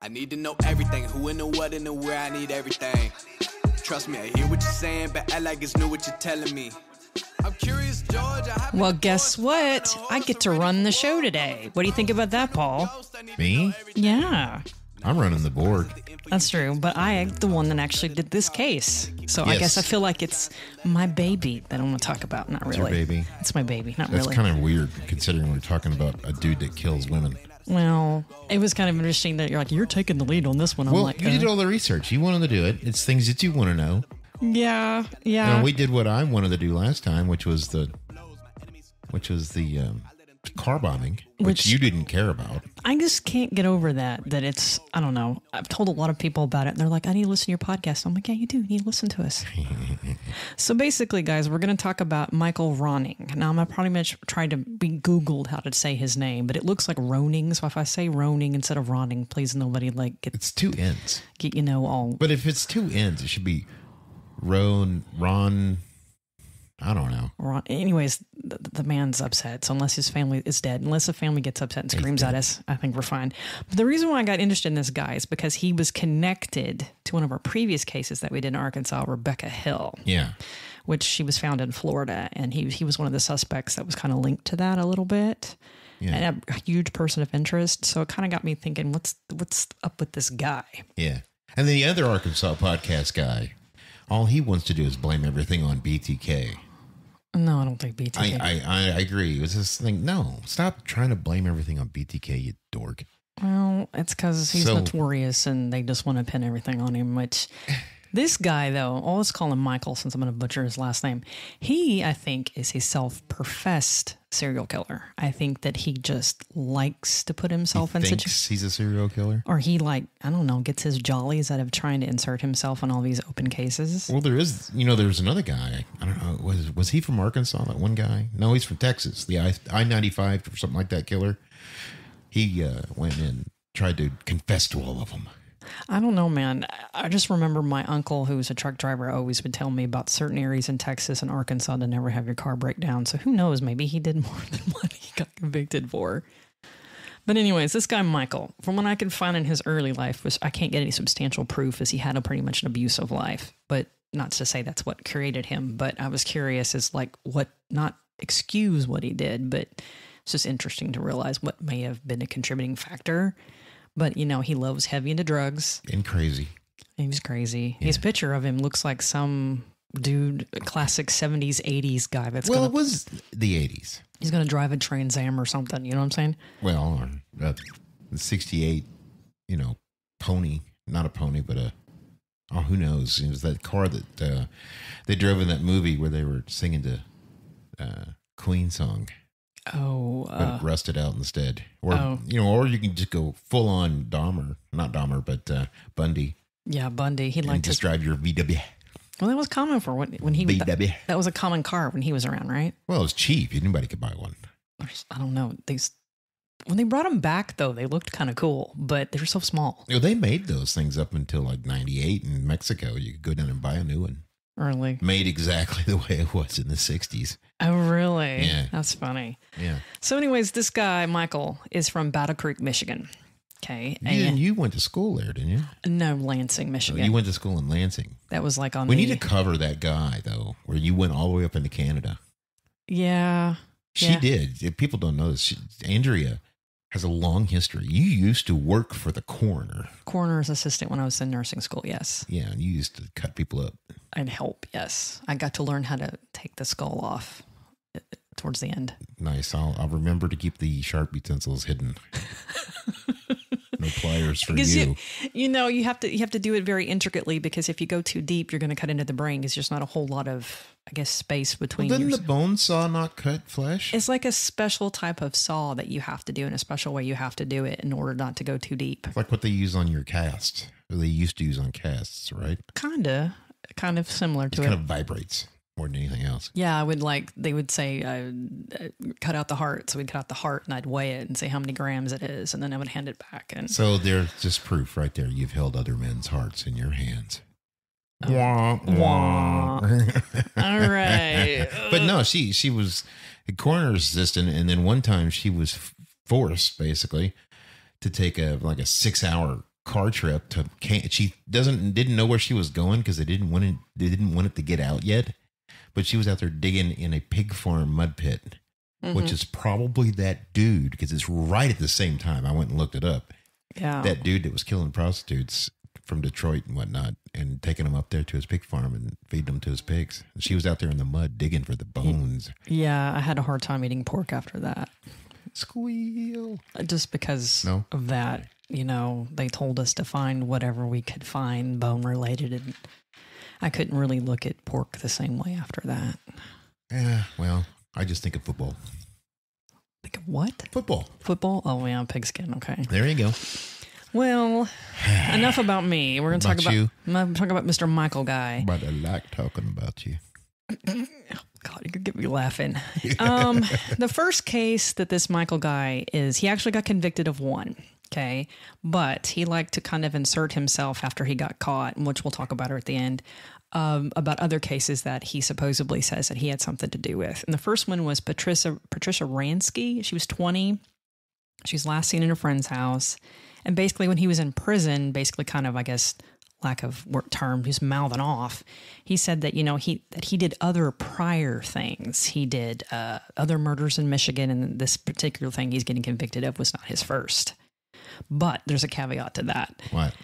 I need to know everything. Who and the what and the where. I need everything. Trust me, I hear what you're saying, but act like it's new what you're telling me. I'm curious, George. Well, guess what? I get to run the show today. What do you think about that, Paul? Me? Yeah. I'm running the board. That's true, but I am the one that actually did this case. So I guess I feel like it's my baby that I'm going to talk about. Not really. It's your baby? It's my baby, not That's really. kind of weird considering we're talking about a dude that kills women. Well, it was kind of interesting that you're like, you're taking the lead on this one. I'm Well, like, you did all the research. You wanted to do it. It's things that you want to know. Yeah. And we did what I wanted to do last time, which was the car bombing, which you didn't care about. I just can't get over that it's, I don't know. I've told a lot of people about it, and they're like, I need to listen to your podcast. I'm like, yeah, you do. You need to listen to us. So basically, guys, we're going to talk about Michael Ronning. Now, I'm probably going to try to be Googled how to say his name, but it looks like Roning. So if I say Roning instead of Ronning, please nobody It's two N's. Get all. But if it's two N's, it should be Ron. I don't know. Anyways, the man's upset. So unless his family is dead, unless the family gets upset and screams at us, I think we're fine. But the reason why I got interested in this guy is because he was connected to one of our previous cases that we did in Arkansas, Rebecca Hill. Yeah. Which she was found in Florida. And he was one of the suspects that was kind of linked to that a little bit. Yeah. And a huge person of interest. So it kind of got me thinking, what's up with this guy? Yeah. And the other Arkansas podcast guy, all he wants to do is blame everything on BTK. No, I don't think BTK. I agree. It was this thing. No, stop trying to blame everything on BTK, you dork. Well, it's because he's notorious and they just want to pin everything on him, which this guy, though, I'll just call him Michael since I'm going to butcher his last name. He, I think, is a self-professed serial killer. I think that he just likes to put himself in situations. He's a serial killer? Or he, I don't know, gets his jollies out of trying to insert himself in all these open cases. Well, there's another guy. I don't know. Was he from Arkansas, that one guy? No, he's from Texas. The I-95 or something like that killer. He went and tried to confess to all of them. I don't know, man. I just remember my uncle, who was a truck driver, always would tell me about certain areas in Texas and Arkansas to never have your car break down. So who knows? Maybe he did more than what he got convicted for. But anyways, this guy, Michael, from what I can find in his early life, I can't get any substantial proof, as he had pretty much an abusive life. But not to say that's what created him. But I was curious as what, not excuse what he did, but it's just interesting to realize what may have been a contributing factor. But, he loves heavy into drugs. And crazy. He was crazy. Yeah. His picture of him looks like some dude, classic 70s, 80s guy. It was the 80s. He's going to drive a Trans Am or something. You know what I'm saying? Well, the 68, pony. Not a pony, but who knows? It was that car that they drove in that movie where they were singing the Queen song. But it rusted out instead. Or you can just go full on Dahmer. Not Dahmer, but Bundy. Yeah, Bundy. He liked to just drive your VW. Well, that was common for when he was. That was a common car when he was around, right? Well, it was cheap. Anybody could buy one. I don't know. When they brought them back, though, they looked kind of cool, but they were so small. They made those things up until 98 in Mexico. You could go down and buy a new one. Really? Made exactly the way it was in the 60s. Oh, really? Yeah. That's funny. Yeah. So anyways, this guy, Michael, is from Battle Creek, Michigan. Okay. You went to school there, didn't you? No, Lansing, Michigan. You went to school in Lansing. That was on We need to cover that guy, though, where you went all the way up into Canada. Yeah. She did. If people don't know this, Andrea has a long history. You used to work for the coroner. Coroner's assistant when I was in nursing school, yes. Yeah, and you used to cut people up. I'd help, yes. I got to learn how to take the skull off towards the end. Nice. I'll remember to keep the sharp utensils hidden. No pliers for you. You have to do it very intricately, because if you go too deep, you're going to cut into the brain. There's just not a whole lot of, space between. Well, doesn't the bone saw not cut flesh? It's like a special type of saw that you have to do in a special way. You have to do it in order not to go too deep. Like what they use on your cast. Or they used to use on casts, right? Kind of similar to it. It kind of vibrates more than anything else. Yeah, they would say, cut out the heart. So we'd cut out the heart and I'd weigh it and say how many grams it is. And then I would hand it back. And so there's just proof right there. You've held other men's hearts in your hands. Wah, wah. All right. But no, she was a coroner's assistant. And then one time she was forced basically to take a 6-hour car trip to. She didn't know where she was going because they didn't want it to get out yet. But she was out there digging in a pig farm mud pit, which is probably that dude because it's right at the same time. I went and looked it up. Yeah, that dude that was killing prostitutes from Detroit and whatnot, and taking them up there to his pig farm and feeding them to his pigs. And she was out there in the mud digging for the bones. Yeah, I had a hard time eating pork after that. Squeal. Just because of that, they told us to find whatever we could find bone related, and I couldn't really look at pork the same way after that. Yeah, well, I just think of football. Think of what? Football. Football? Oh, yeah, pigskin. Okay. There you go. Well, enough about me. We're going to talk about you. I'm going to talk about Mr. Michael Guy. But I like talking about you. God, you could get me laughing. The first case that this Michael Guy is, he actually got convicted of one. Okay. But he liked to kind of insert himself after he got caught, which we'll talk about her at the end, about other cases that he supposedly says that he had something to do with. And the first one was Patricia Ransky. She was 20. She's last seen in a friend's house. And basically when he was in prison, basically kind of, I guess, lack of work term, he's mouthing off. He said that, he did other prior things. He did other murders in Michigan. And this particular thing he's getting convicted of was not his first. But there's a caveat to that. What?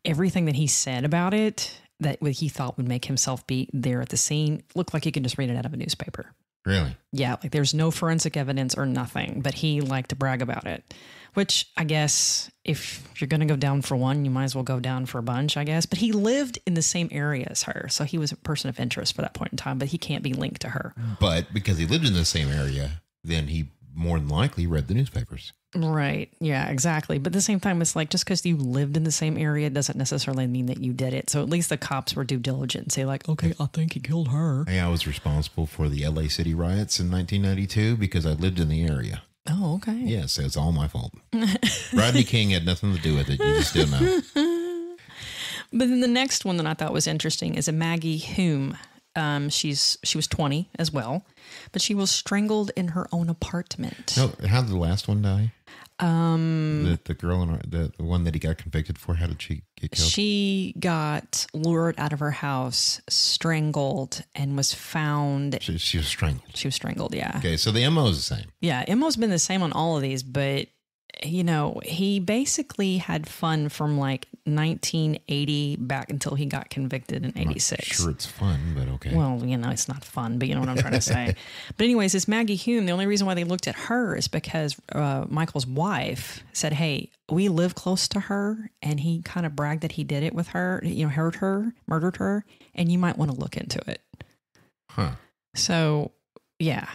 Everything that he said about it, that he thought would make himself be there at the scene, looked like you could just read it out of a newspaper. Really? Yeah, like there's no forensic evidence or nothing, but he liked to brag about it, which I guess if you're going to go down for one, you might as well go down for a bunch, I guess. But he lived in the same area as her, so he was a person of interest for that point in time, but he can't be linked to her. But because he lived in the same area, then he more than likely read the newspapers. Right. Yeah, exactly. But at the same time, it's like just because you lived in the same area doesn't necessarily mean that you did it. So at least the cops were due diligent and say like, okay, I think he killed her. Hey, I was responsible for the LA City riots in 1992 because I lived in the area. Oh, okay. Yes, so it's all my fault. Rodney King had nothing to do with it. You just don't know. But then the next one that I thought was interesting is a Maggie Hume. She was 20 as well, but she was strangled in her own apartment. No, how did the last one die? The girl the one that he got convicted for. How did she get killed? She got lured out of her house, strangled, and was found. She was strangled. She was strangled. Yeah. Okay, so the MO is the same. Yeah, MO's been the same on all of these, but he basically had fun from like 1980 back until he got convicted in 86. Sure, it's fun, but okay. Well, it's not fun, but you know what I'm trying to say. But anyways, this Maggie Hume, the only reason why they looked at her is because Michael's wife said, hey, we live close to her, and he kind of bragged that he did it with her, hurt her, murdered her, and you might want to look into it. Huh. So, yeah.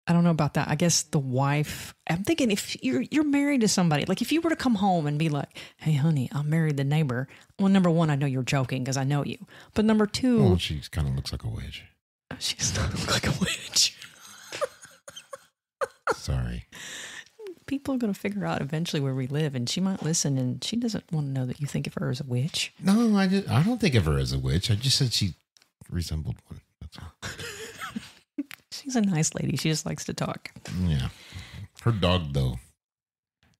I don't know about that. I guess the wife, I'm thinking if you're married to somebody, like if you were to come home and be like, hey, honey, I married the neighbor. Well, number one, I know you're joking because I know you. But number two. Well, she kind of looks like a witch. She does not look like a witch. Sorry. People are going to figure out eventually where we live, and she might listen, and she doesn't want to know that you think of her as a witch. No, I don't think of her as a witch. I just said she resembled one. That's all. She's a nice lady. She just likes to talk. Yeah. Her dog, though.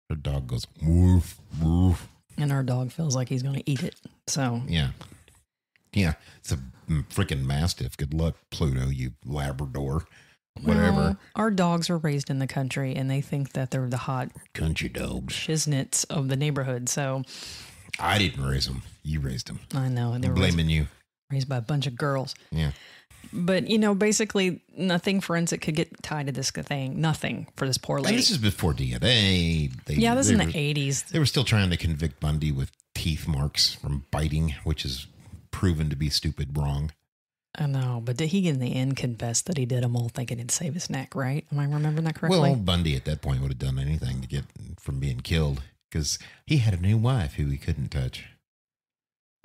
Her dog goes, woof, woof. And our dog feels like he's going to eat it. So. Yeah. Yeah. It's a freaking Mastiff. Good luck, Pluto, you Labrador. Whatever. Well, our dogs were raised in the country, and they think that they're the hot country dogs, shiznits of the neighborhood. So. I didn't raise them. You raised them. I know. I'm blaming you. Raised by a bunch of girls. Yeah. But, basically nothing forensic could get tied to this thing. Nothing for this poor lady. And this is before DNA. This is in the 80s. They were still trying to convict Bundy with teeth marks from biting, which is proven to be stupid wrong. I know, but did he in the end confess that he did them all thinking it'd save his neck, right? Am I remembering that correctly? Well, Bundy at that point would have done anything to get from being killed because he had a new wife who he couldn't touch.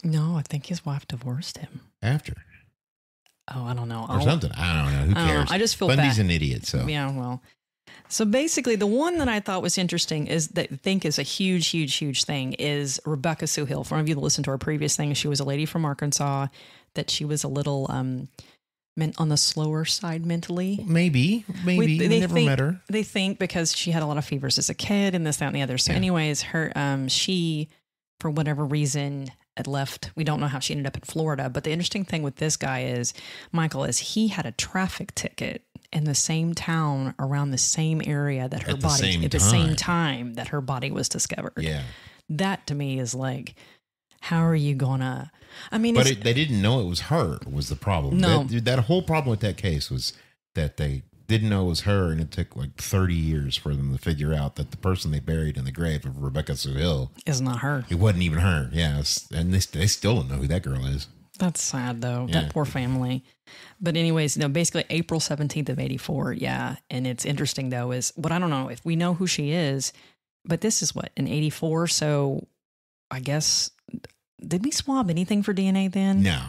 No, I think his wife divorced him. After. Oh, I don't know. Or something. I don't know. Who cares? I just feel Bundy's bad. An idiot, so. Yeah, well. So basically, the one that I thought was interesting is that I think is a huge, huge, huge thing is Rebecca Sue Hill. For one of you that listened to our previous thing, she was a lady from Arkansas that she was a little on the slower side mentally. Maybe. They never met her. They think because she had a lot of fevers as a kid and this, that, and the other. So anyways, her she for whatever reason, it left. We don't know how she ended up in Florida. But the interesting thing with this guy is, Michael, is he had a traffic ticket in the same town around the same area that her body, at the same time that her body was discovered. Yeah. That to me is like, how are you gonna, I mean, but they didn't know it was her was the problem. No. That whole problem with that case was that they didn't know it was her, and it took like 30 years for them to figure out that the person they buried in the grave of Rebecca Suhill is not her. It wasn't even her. Yeah. And they still don't know who that girl is. That's sad, though. Yeah. That poor family. But anyways, no, basically April 17th of 84. Yeah. And it's interesting, though, is what I don't know if we know who she is, but this is what, in 84. So I guess, did we swab anything for DNA then? No.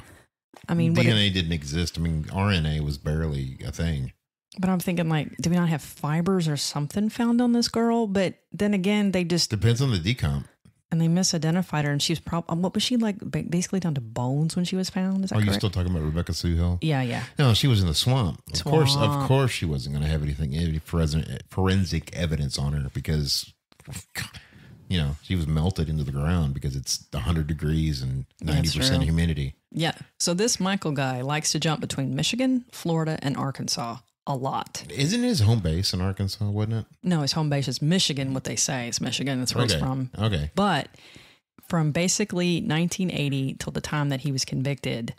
I mean, DNA didn't exist. I mean, RNA was barely a thing. But I'm thinking, like, do we not have fibers or something found on this girl? But then again, they just... Depends on the decomp. And they misidentified her, and she was probably... What was she, like, basically down to bones when she was found? Is that correct? You still talking about Rebecca Suhill? Yeah. No, she was in the swamp. Of course she wasn't going to have any forensic evidence on her because, you know, she was melted into the ground because it's 100 degrees and 90% humidity. Yeah. So this Michael guy likes to jump between Michigan, Florida, and Arkansas. A lot. Isn't his home base in Arkansas, wasn't it? No, his home base is Michigan, what they say. It's Michigan. That's where he's from. Okay. But from basically 1980 till the time that he was convicted,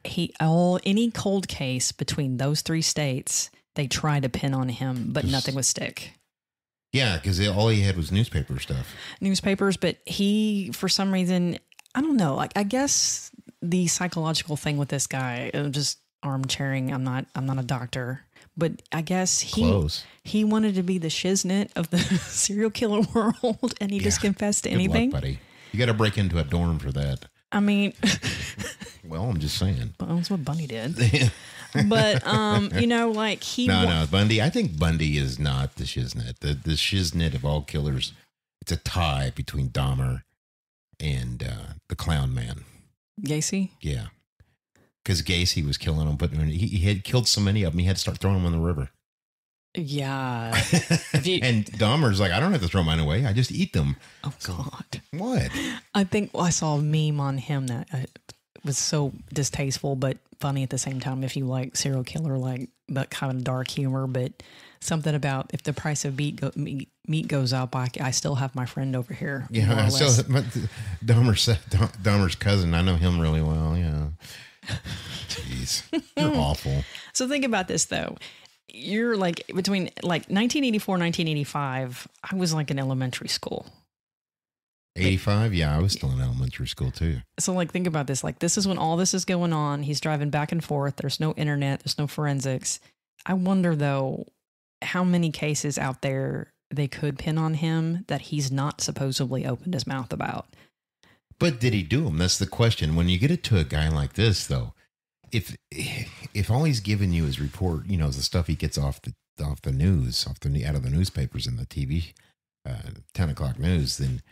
any cold case between those three states, they tried to pin on him, but nothing would stick. Yeah, because all he had was newspaper stuff. Newspapers, but he, for some reason, I don't know. Like, I guess the psychological thing with this guy, just armchairing. I'm not a doctor. But I guess he wanted to be the shiznit of the serial killer world, and he just confessed to anything. Good luck, buddy. You got to break into a dorm for that. I mean, well, I'm just saying. That's what Bundy did. But you know, like No, Bundy. I think Bundy is not the shiznit. The shiznit of all killers. It's a tie between Dahmer and the Clown Man. Gacy. Yeah. Because Gacy was killing them, but he had killed so many of them, he had to start throwing them in the river. Yeah. And Dahmer's like, I don't have to throw mine away. I just eat them. Oh, God. What? I think I saw a meme on him that was so distasteful, but funny at the same time. If you like serial killer, like, but kind of dark humor, but something about if the price of meat goes up, I still have my friend over here. Yeah. So Dahmer's cousin, I know him really well. Yeah. Jeez, you're awful. So think about this, though. You're like between like 1984, 1985, I was like in elementary school. 85? Yeah, I was still in elementary school, too. So like, think about this. Like, this is when all this is going on. He's driving back and forth. There's no internet. There's no forensics. I wonder, though, how many cases out there they could pin on him that he's not supposedly opened his mouth about. But did he do them? That's the question. When you get it to a guy like this, though, if all he's giving you is report, you know, the stuff he gets off the news, out of the newspapers and the TV, 10 o'clock news, then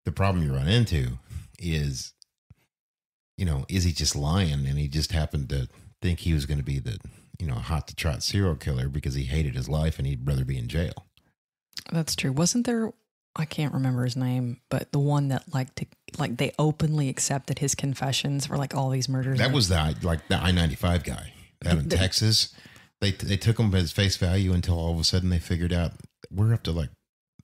the problem you run into is, you know, is he just lying and he just happened to think he was going to be the, you know, hot to trot serial killer because he hated his life and he'd rather be in jail. That's true. Wasn't there? I can't remember his name, but the one that they openly accepted his confessions for like all these murders. That was the I-95 guy out in Texas. They took him as face value until all of a sudden they figured out we're up to like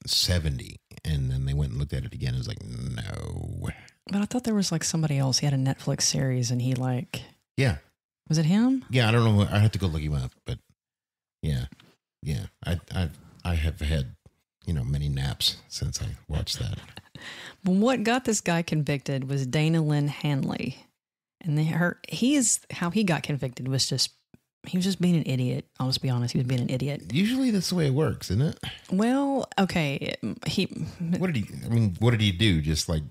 70. And then they went and looked at it again. It was like, no. But I thought there was like somebody else. He had a Netflix series and he like. Yeah. Was it him? Yeah. I don't know. I have to go look him up, but yeah. Yeah. I have had, you know, many naps since I watched that. But what got this guy convicted was Dana Lynn Hanley. And how he got convicted was he was just being an idiot. I'll just be honest. He was being an idiot. Usually that's the way it works, isn't it? Well, okay. What did he do? Just like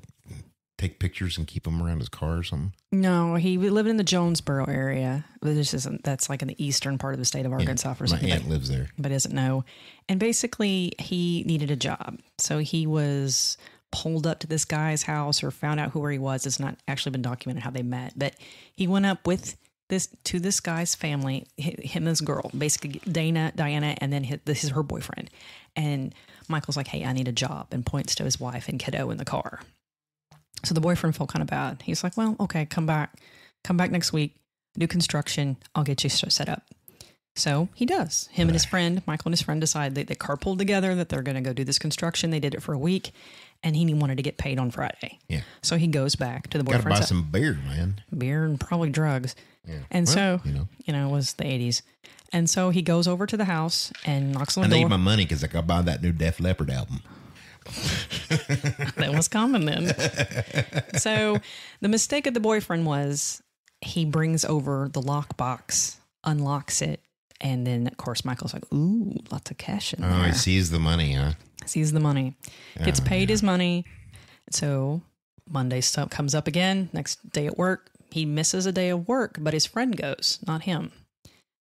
take pictures and keep them around his car or something? No, he lived in the Jonesboro area. That's like in the eastern part of the state of Arkansas for something. My aunt lives there. But doesn't know. And basically he needed a job. So he was pulled up to this guy's house or found out who he was. It's not actually been documented how they met, but he went up to this guy's family, him and this girl, basically Diana, and then this is her boyfriend. And Michael's like, hey, I need a job, and points to his wife and kiddo in the car. So the boyfriend felt kind of bad. He's like, well, okay, come back next week, do construction. I'll get you set up. So he does. Him and his friend, Michael and his friend, decide they carpooled together that they're going to go do this construction. They did it for a week, and he wanted to get paid on Friday. Yeah. So he goes back to the Got to boyfriend's buy some beer, man. beer and probably drugs. Yeah. And Well, so, it was the 80s. And so he goes over to the house and knocks on the I door. need my money because I got to buy that new Def Leppard album. That was common then. So the mistake of the boyfriend was he brings over the lockbox, unlocks it, and then, of course, Michael's like, ooh, lots of cash in there. Oh, he sees the money, huh? Sees the money. Gets paid his money. So Monday stuff comes up again. Next day at work, he misses a day of work, but his friend goes, not him.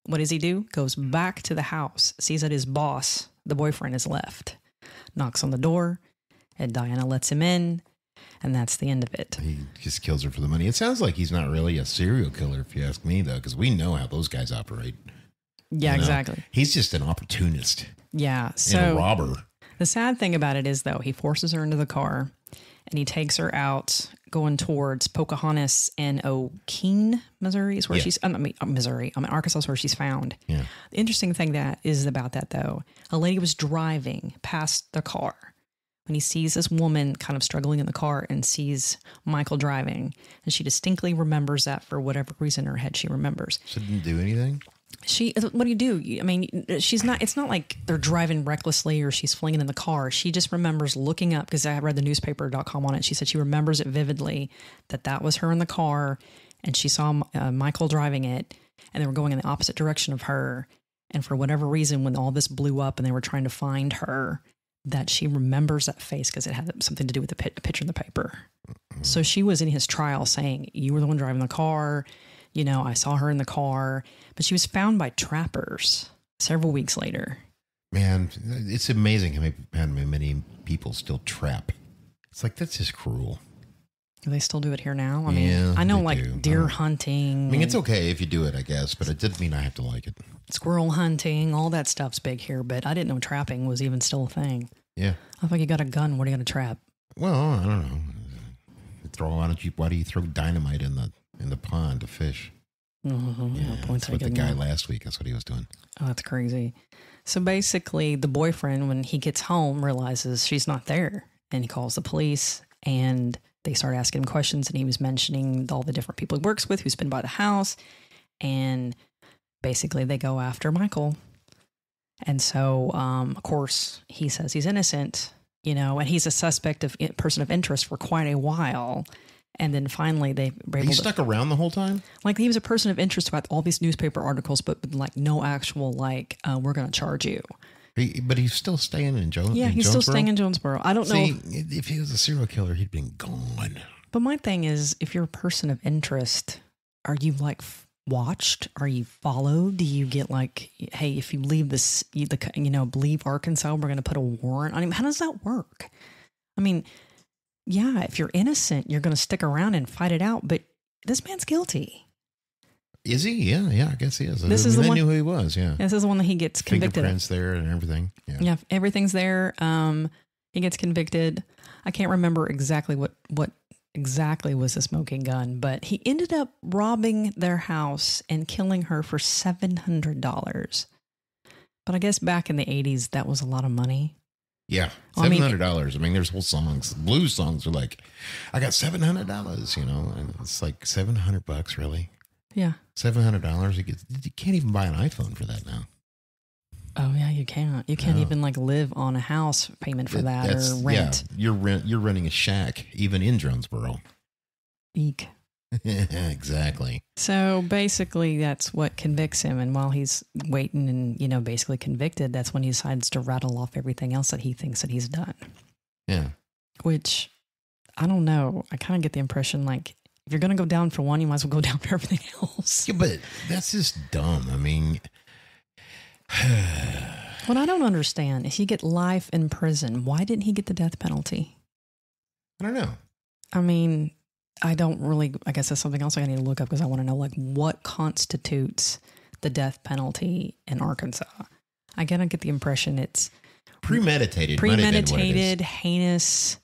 What does he do? Goes back to the house, sees that his boss, the boyfriend, is left. Knocks on the door, and Diana lets him in, and that's the end of it. He just kills her for the money. It sounds like he's not really a serial killer, if you ask me, though, because we know how those guys operate. Yeah, exactly. He's just an opportunist Yeah. and a robber. The sad thing about it is, though, he forces her into the car, and he takes her out going towards Pocahontas and O'Keene, Missouri, is where she's, Arkansas is where she's found. Yeah. The interesting thing that is about that, though, a lady was driving past the car when he sees this woman kind of struggling in the car and sees Michael driving. And she distinctly remembers that for whatever reason in her head she remembers. So didn't do anything? What do you do? I mean, it's not like they're driving recklessly or she's flinging in the car. She just remembers looking up, because I read the newspaper.com on it. She said she remembers it vividly, that was her in the car, and she saw Michael driving it, and they were going in the opposite direction of her. And for whatever reason, when all this blew up and they were trying to find her, that she remembers that face because it had something to do with the picture in the paper. So she was in his trial saying, you were the one driving the car. I saw her in the car, but she was found by trappers several weeks later. Man, it's amazing how many people still trap. It's like, that's just cruel. Do they still do it here now? I Yeah, mean, I know they like do. deer hunting. I mean, it's okay if you do it, I guess, but it didn't mean I have to like it. Squirrel hunting, all that stuff's big here, but I didn't know trapping was even still a thing. Yeah. I thought you got a gun. What are you going to trap? Well, I don't know. Why do you throw dynamite in the pond to fish? Yeah, that's what the guy last week, that's what he was doing. Oh, that's crazy. So basically, the boyfriend, when he gets home, realizes she's not there, and he calls the police, and they start asking him questions, and he was mentioning all the different people he works with who's been by the house, and basically they go after Michael. And so, of course, he says he's innocent, and he's a suspect of person of interest for quite a while. And then finally they were able He stuck around the whole time? Like, he was a person of interest about all these newspaper articles, but like no actual, we're going to charge you. But he's still staying in Jonesboro? Yeah, he's still staying in Jonesboro. I don't know. If he was a serial killer, he'd been gone. But my thing is, if you're a person of interest, are you watched? Are you followed? Do you get hey, if you leave leave Arkansas, we're going to put a warrant on him? How does that work? I mean, yeah, if you're innocent, you're going to stick around and fight it out. But this man's guilty. Is he? Yeah, I guess he is. This is the one. They knew who he was. Yeah, this is the one that he gets convicted. Fingerprints there and everything. Yeah, everything's there. He gets convicted. I can't remember exactly what exactly was the smoking gun, but he ended up robbing their house and killing her for $700. But I guess back in the 80s, that was a lot of money. Yeah, $700. I mean, there's whole songs. Blues songs are like, I got $700, and it's like $700, really? Yeah. $700. You can't even buy an iPhone for that now. Oh yeah, you can't. You can't even live on a house payment for that or rent. Yeah, you're renting a shack even in Jonesboro. Eek. Exactly. So basically, that's what convicts him. And while he's waiting and basically convicted, that's when he decides to rattle off everything else that he thinks that he's done. Yeah. Which I don't know. I kind of get the impression if you're going to go down for one, you might as well go down for everything else. Yeah, but that's just dumb. I mean. What I don't understand is he get life in prison. Why didn't he get the death penalty? I don't know. I mean, I guess that's something else I need to look up because I want to know what constitutes the death penalty in Arkansas. I get the impression it's premeditated, heinous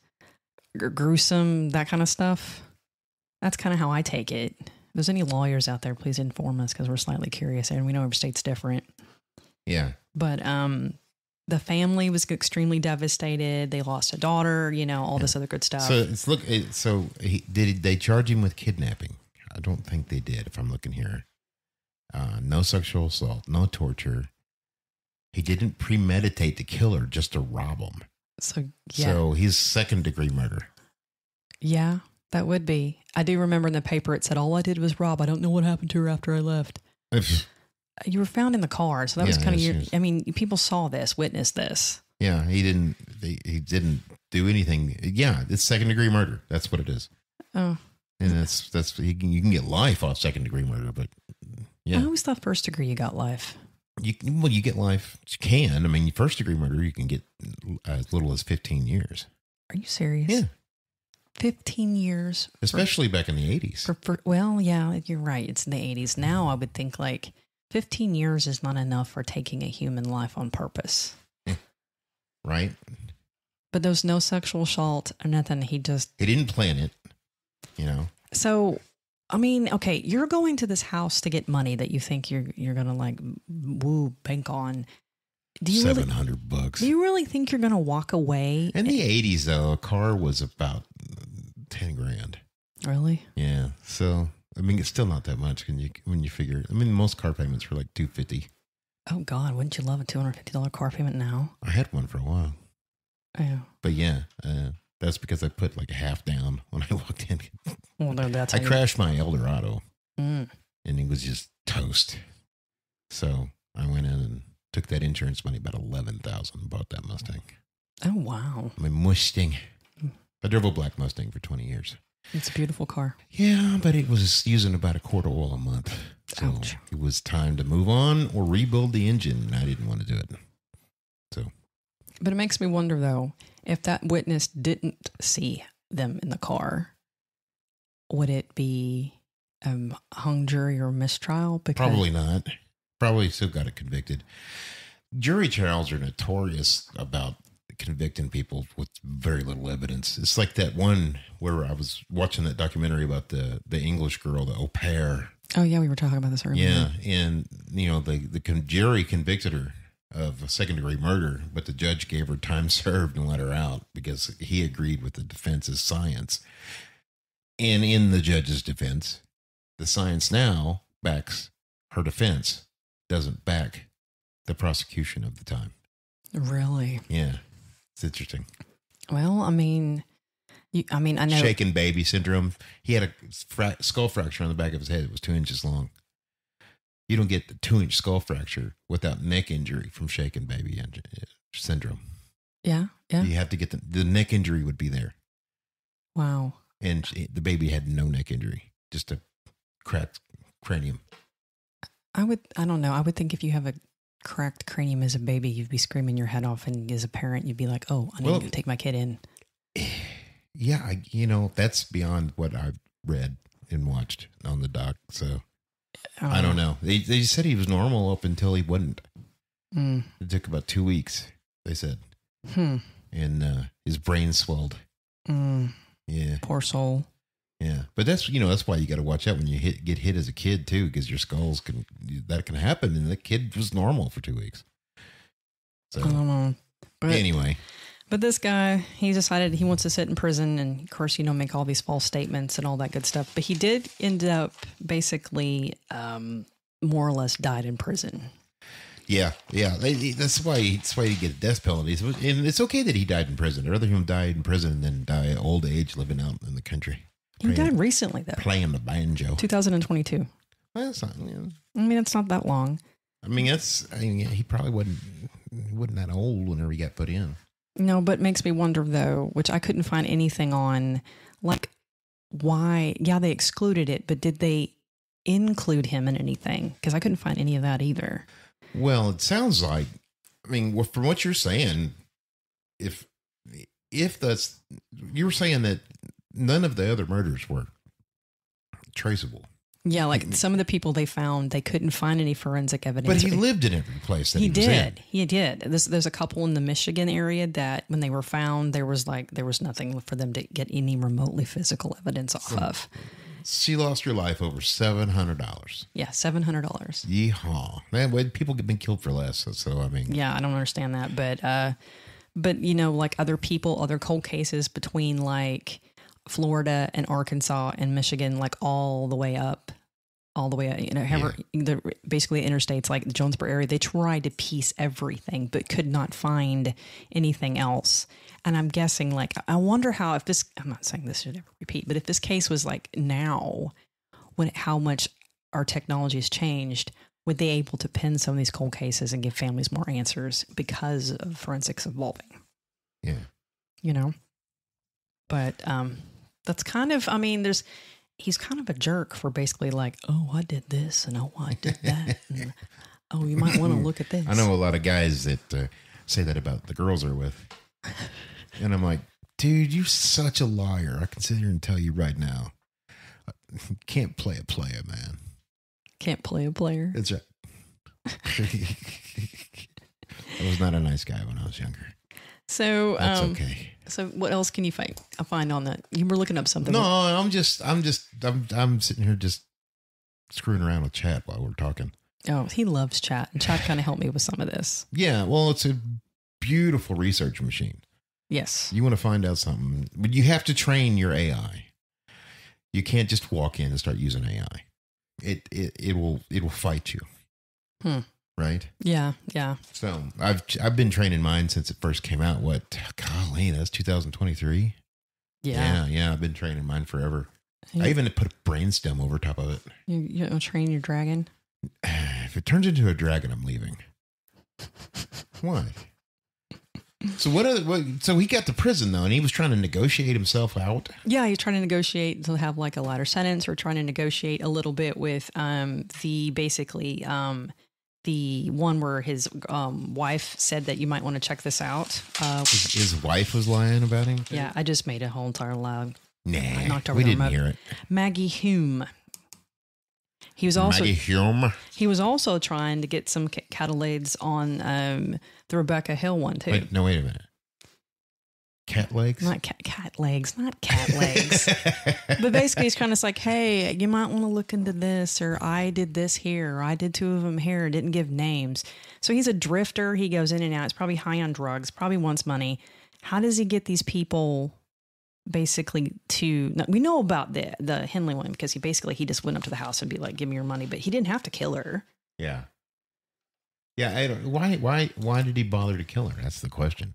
gruesome, that kind of stuff. That's kind of how I take it. If there's any lawyers out there, please inform us because we're slightly curious and we know every state's different. Yeah. But the family was extremely devastated. They lost a daughter, all this other good stuff. So did they charge him with kidnapping? I don't think they did, if I'm looking here. No sexual assault, no torture. He didn't premeditate to kill her, just to rob him. So, yeah. So he's second-degree murder. Yeah, that would be. I do remember in the paper it said, all I did was rob. I don't know what happened to her after I left. You were found in the car, so that was kind of I mean, people saw this, witnessed this. Yeah, he didn't do anything. Yeah, it's second-degree murder. That's what it is. Oh. And that's you can get life off second-degree murder, but yeah. I always thought first degree you got life. You get life. You can. I mean, first-degree murder, you can get as little as 15 years. Are you serious? Yeah. 15 years. Especially back in the 80s. Well, yeah, you're right. It's in the 80s. Now I would think 15 years is not enough for taking a human life on purpose. Right. But there's no sexual assault or nothing. He didn't plan it, So, I mean, okay, you're going to this house to get money that you think you're going to bank on. Do you $700? Do you really think you're going to walk away? In the 80s, though, a car was about 10 grand. Really? Yeah. So, I mean, it's still not that much when you figure. I mean, most car payments were like $250. Oh God, wouldn't you love a $250 car payment now? I had one for a while. Yeah. But yeah, that's because I put like a half down when I walked in. Well, that's I crashed my Eldorado, and it was just toast. So I went in and took that insurance money, about $11,000, and bought that Mustang. Oh wow! My Mustang. I drove a black Mustang for 20 years. It's a beautiful car. Yeah, but it was using about a quart of oil a month. So Ouch. It was time to move on or rebuild the engine, and I didn't want to do it. So, but it makes me wonder, though, if that witness didn't see them in the car, would it be hung jury or mistrial? Probably not. Probably still got it convicted. Jury trials are notorious about convicting people with very little evidence. It's like that one where I was watching that documentary about the English girl, the au pair. Oh yeah, we were talking about this earlier. Yeah, and the jury convicted her of second-degree murder, but the judge gave her time served and let her out because he agreed with the defense's science. And in the judge's defense, the science now backs her defense, doesn't back the prosecution of the time. Really? Yeah. It's interesting. Well, I mean, I know. Shaken baby syndrome. He had a skull fracture on the back of his head. It was 2 inches long. You don't get the 2-inch skull fracture without neck injury from shaken baby syndrome. Yeah, yeah. You have to get the neck injury would be there. Wow. And the baby had no neck injury, just a cracked cranium. I don't know. I would think if you have a cracked cranium as a baby, you'd be screaming your head off, and as a parent, you'd be like, "Oh, I need to take my kid in." Yeah, that's beyond what I've read and watched on the doc. So I don't know. They said he was normal up until he wasn't. It took about 2 weeks. They said, and his brain swelled. Yeah, poor soul. Yeah, but that's why you got to watch out when you get hit as a kid too, because your skulls can happen, and the kid was normal for 2 weeks. So I don't know. But anyway, but this guy, he decided he wants to sit in prison, and of course, make all these false statements and all that good stuff. But he did end up basically, more or less, died in prison. Yeah. That's why he get a death penalty, and it's okay that he died in prison. I'd rather him die in prison than die at old age living out in the country. He died recently, though. Playing the banjo. 2022. Well, that's not. I mean, it's not that long. I mean, he probably wasn't that old whenever he got put in. No, but it makes me wonder, though, which I couldn't find anything on, like, why. Yeah, they excluded it, but did they include him in anything? Because I couldn't find any of that either. Well, it sounds like, from what you're saying, if that's, you were saying that none of the other murders were traceable. Yeah, like some of the people they found, they couldn't find any forensic evidence. But he lived in every place that he was in. He did. There's a couple in the Michigan area that when they were found, there was nothing for them to get any remotely physical evidence off of. She lost her life over $700. Yeah, $700. Yeehaw! Man, people have been killed for less. So I mean, yeah, I don't understand that, but you know, like other cold cases between like Florida and Arkansas and Michigan, like all the way up, you know, basically interstates like the Jonesboro area, they tried to piece everything, but could not find anything else. And I'm guessing, like, I wonder how, I'm not saying this should ever repeat, but if this case was like now, how much our technology has changed, would they able to pin some of these cold cases and give families more answers because of forensics evolving? Yeah. You know? But, that's kind of, I mean, he's kind of a jerk for basically like, oh, I did this and oh, I did that. And, oh, you might want to look at this. I know a lot of guys that say that about the girls they're with. And I'm like, dude, you're such a liar. I can sit here and tell you right now. Can't play a player, man. Can't play a player. That's right. I was not a nice guy when I was younger. So that's okay. So what else can you find on that? You were looking up something. No, I'm sitting here just screwing around with chat while we're talking. Oh, he loves chat, and chat kind of helped me with some of this. Yeah, well, it's a beautiful research machine. Yes. You want to find out something, but you have to train your AI. You can't just walk in and start using AI. It will fight you. Right? Yeah, yeah. So I've been training mine since it first came out. Golly, that's 2023. Yeah. I've been training mine forever. I even put a brainstem over top of it. You don't train your dragon? If it turns into a dragon, I'm leaving. What? So so he got to prison though, and he was trying to negotiate himself out. Yeah, he's trying to negotiate to have like a lighter sentence, or trying to negotiate a little bit with the one where his wife said that you might want to check this out. His wife was lying about him? Yeah, I just made a whole entire loud. Nah, we didn't hear it. Maggie Hume. He was also also trying to get some catalades on the Rebecca Hill one too. Wait a minute. Cat legs? Not cat legs, not cat legs. But basically, it's kind of like, hey, you might want to look into this, or I did this here, or I did two of them here, didn't give names. So he's a drifter. He goes in and out. He's probably high on drugs, probably wants money. How does he get these people basically we know about the Henley one, because he just went up to the house and be like, give me your money, but he didn't have to kill her. Yeah. Yeah. I don't, why did he bother to kill her? That's the question.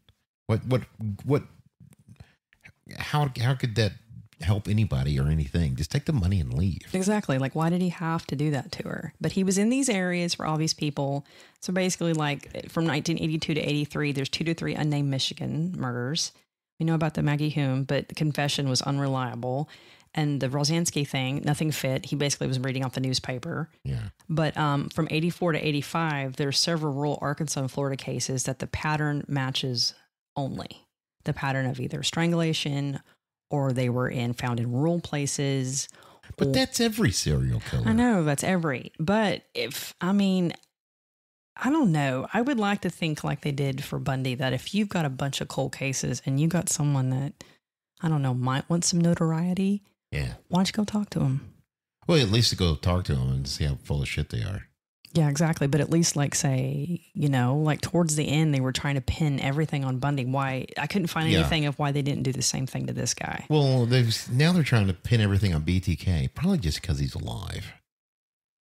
How could that help anybody or anything? Just take the money and leave. Exactly. Like, why did he have to do that to her? But he was in these areas for all these people. So basically, like from 1982 to 83, there's 2 to 3 unnamed Michigan murders. We know about the Maggie Hume, but the confession was unreliable. And the Rosansky thing, nothing fit. He basically was reading off the newspaper. Yeah. But from 84 to 85, there's several rural Arkansas and Florida cases that the pattern matches only. The pattern of either strangulation, or they were found in rural places. But that's every serial killer. I know, that's every. But I don't know. I would like to think like they did for Bundy, that if you've got a bunch of cold cases and you got someone that, I don't know, might want some notoriety, yeah, why don't you go talk to him? Well, at least to go talk to them and see how full of shit they are. Yeah, exactly. But at least, like, say, like towards the end, they were trying to pin everything on Bundy. Why? I couldn't find anything of why they didn't do the same thing to this guy. Well, now they're trying to pin everything on BTK, probably just because he's alive.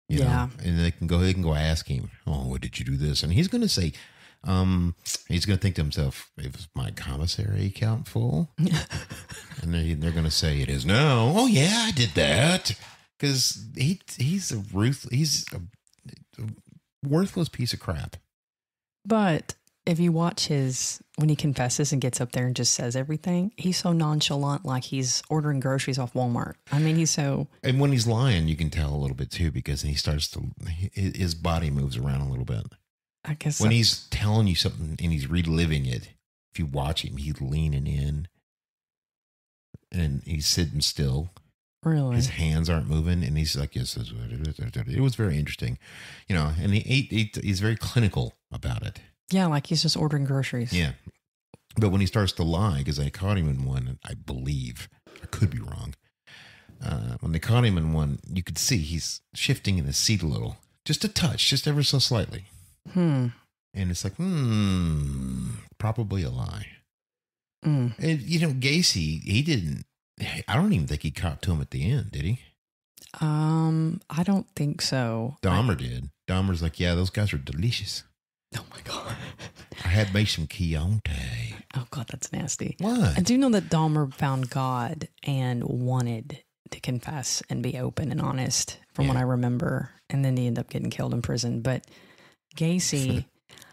You know? And they can go ask him, oh, what did you do this? And he's going to say, he's going to think to himself, is my commissary account full? And they're going to say, it is now. Oh, yeah, I did that. Because he's a worthless piece of crap. But if you watch when he confesses and gets up there and just says everything, he's so nonchalant, like he's ordering groceries off Walmart. I mean, and when he's lying, you can tell a little bit too, because his body moves around a little bit. I guess when he's telling you something and he's reliving it, if you watch him, he's leaning in and he's sitting still. Really? His hands aren't moving, and he's like, yes, it was very interesting, and he's very clinical about it. Yeah, like he's just ordering groceries. Yeah. But when he starts to lie, because I caught him in one, I believe, I could be wrong. When they caught him in one, you could see he's shifting in his seat a little, just a touch, just ever so slightly. And it's like, probably a lie. And, Gacy, he didn't, I don't even think he caught to him at the end, did he? I don't think so. Dahmer did. Dahmer's like, yeah, those guys are delicious. Oh my God. I had made some Chianti. Oh God, that's nasty. What? I do know that Dahmer found God and wanted to confess and be open and honest from what I remember. And then he ended up getting killed in prison. But Gacy,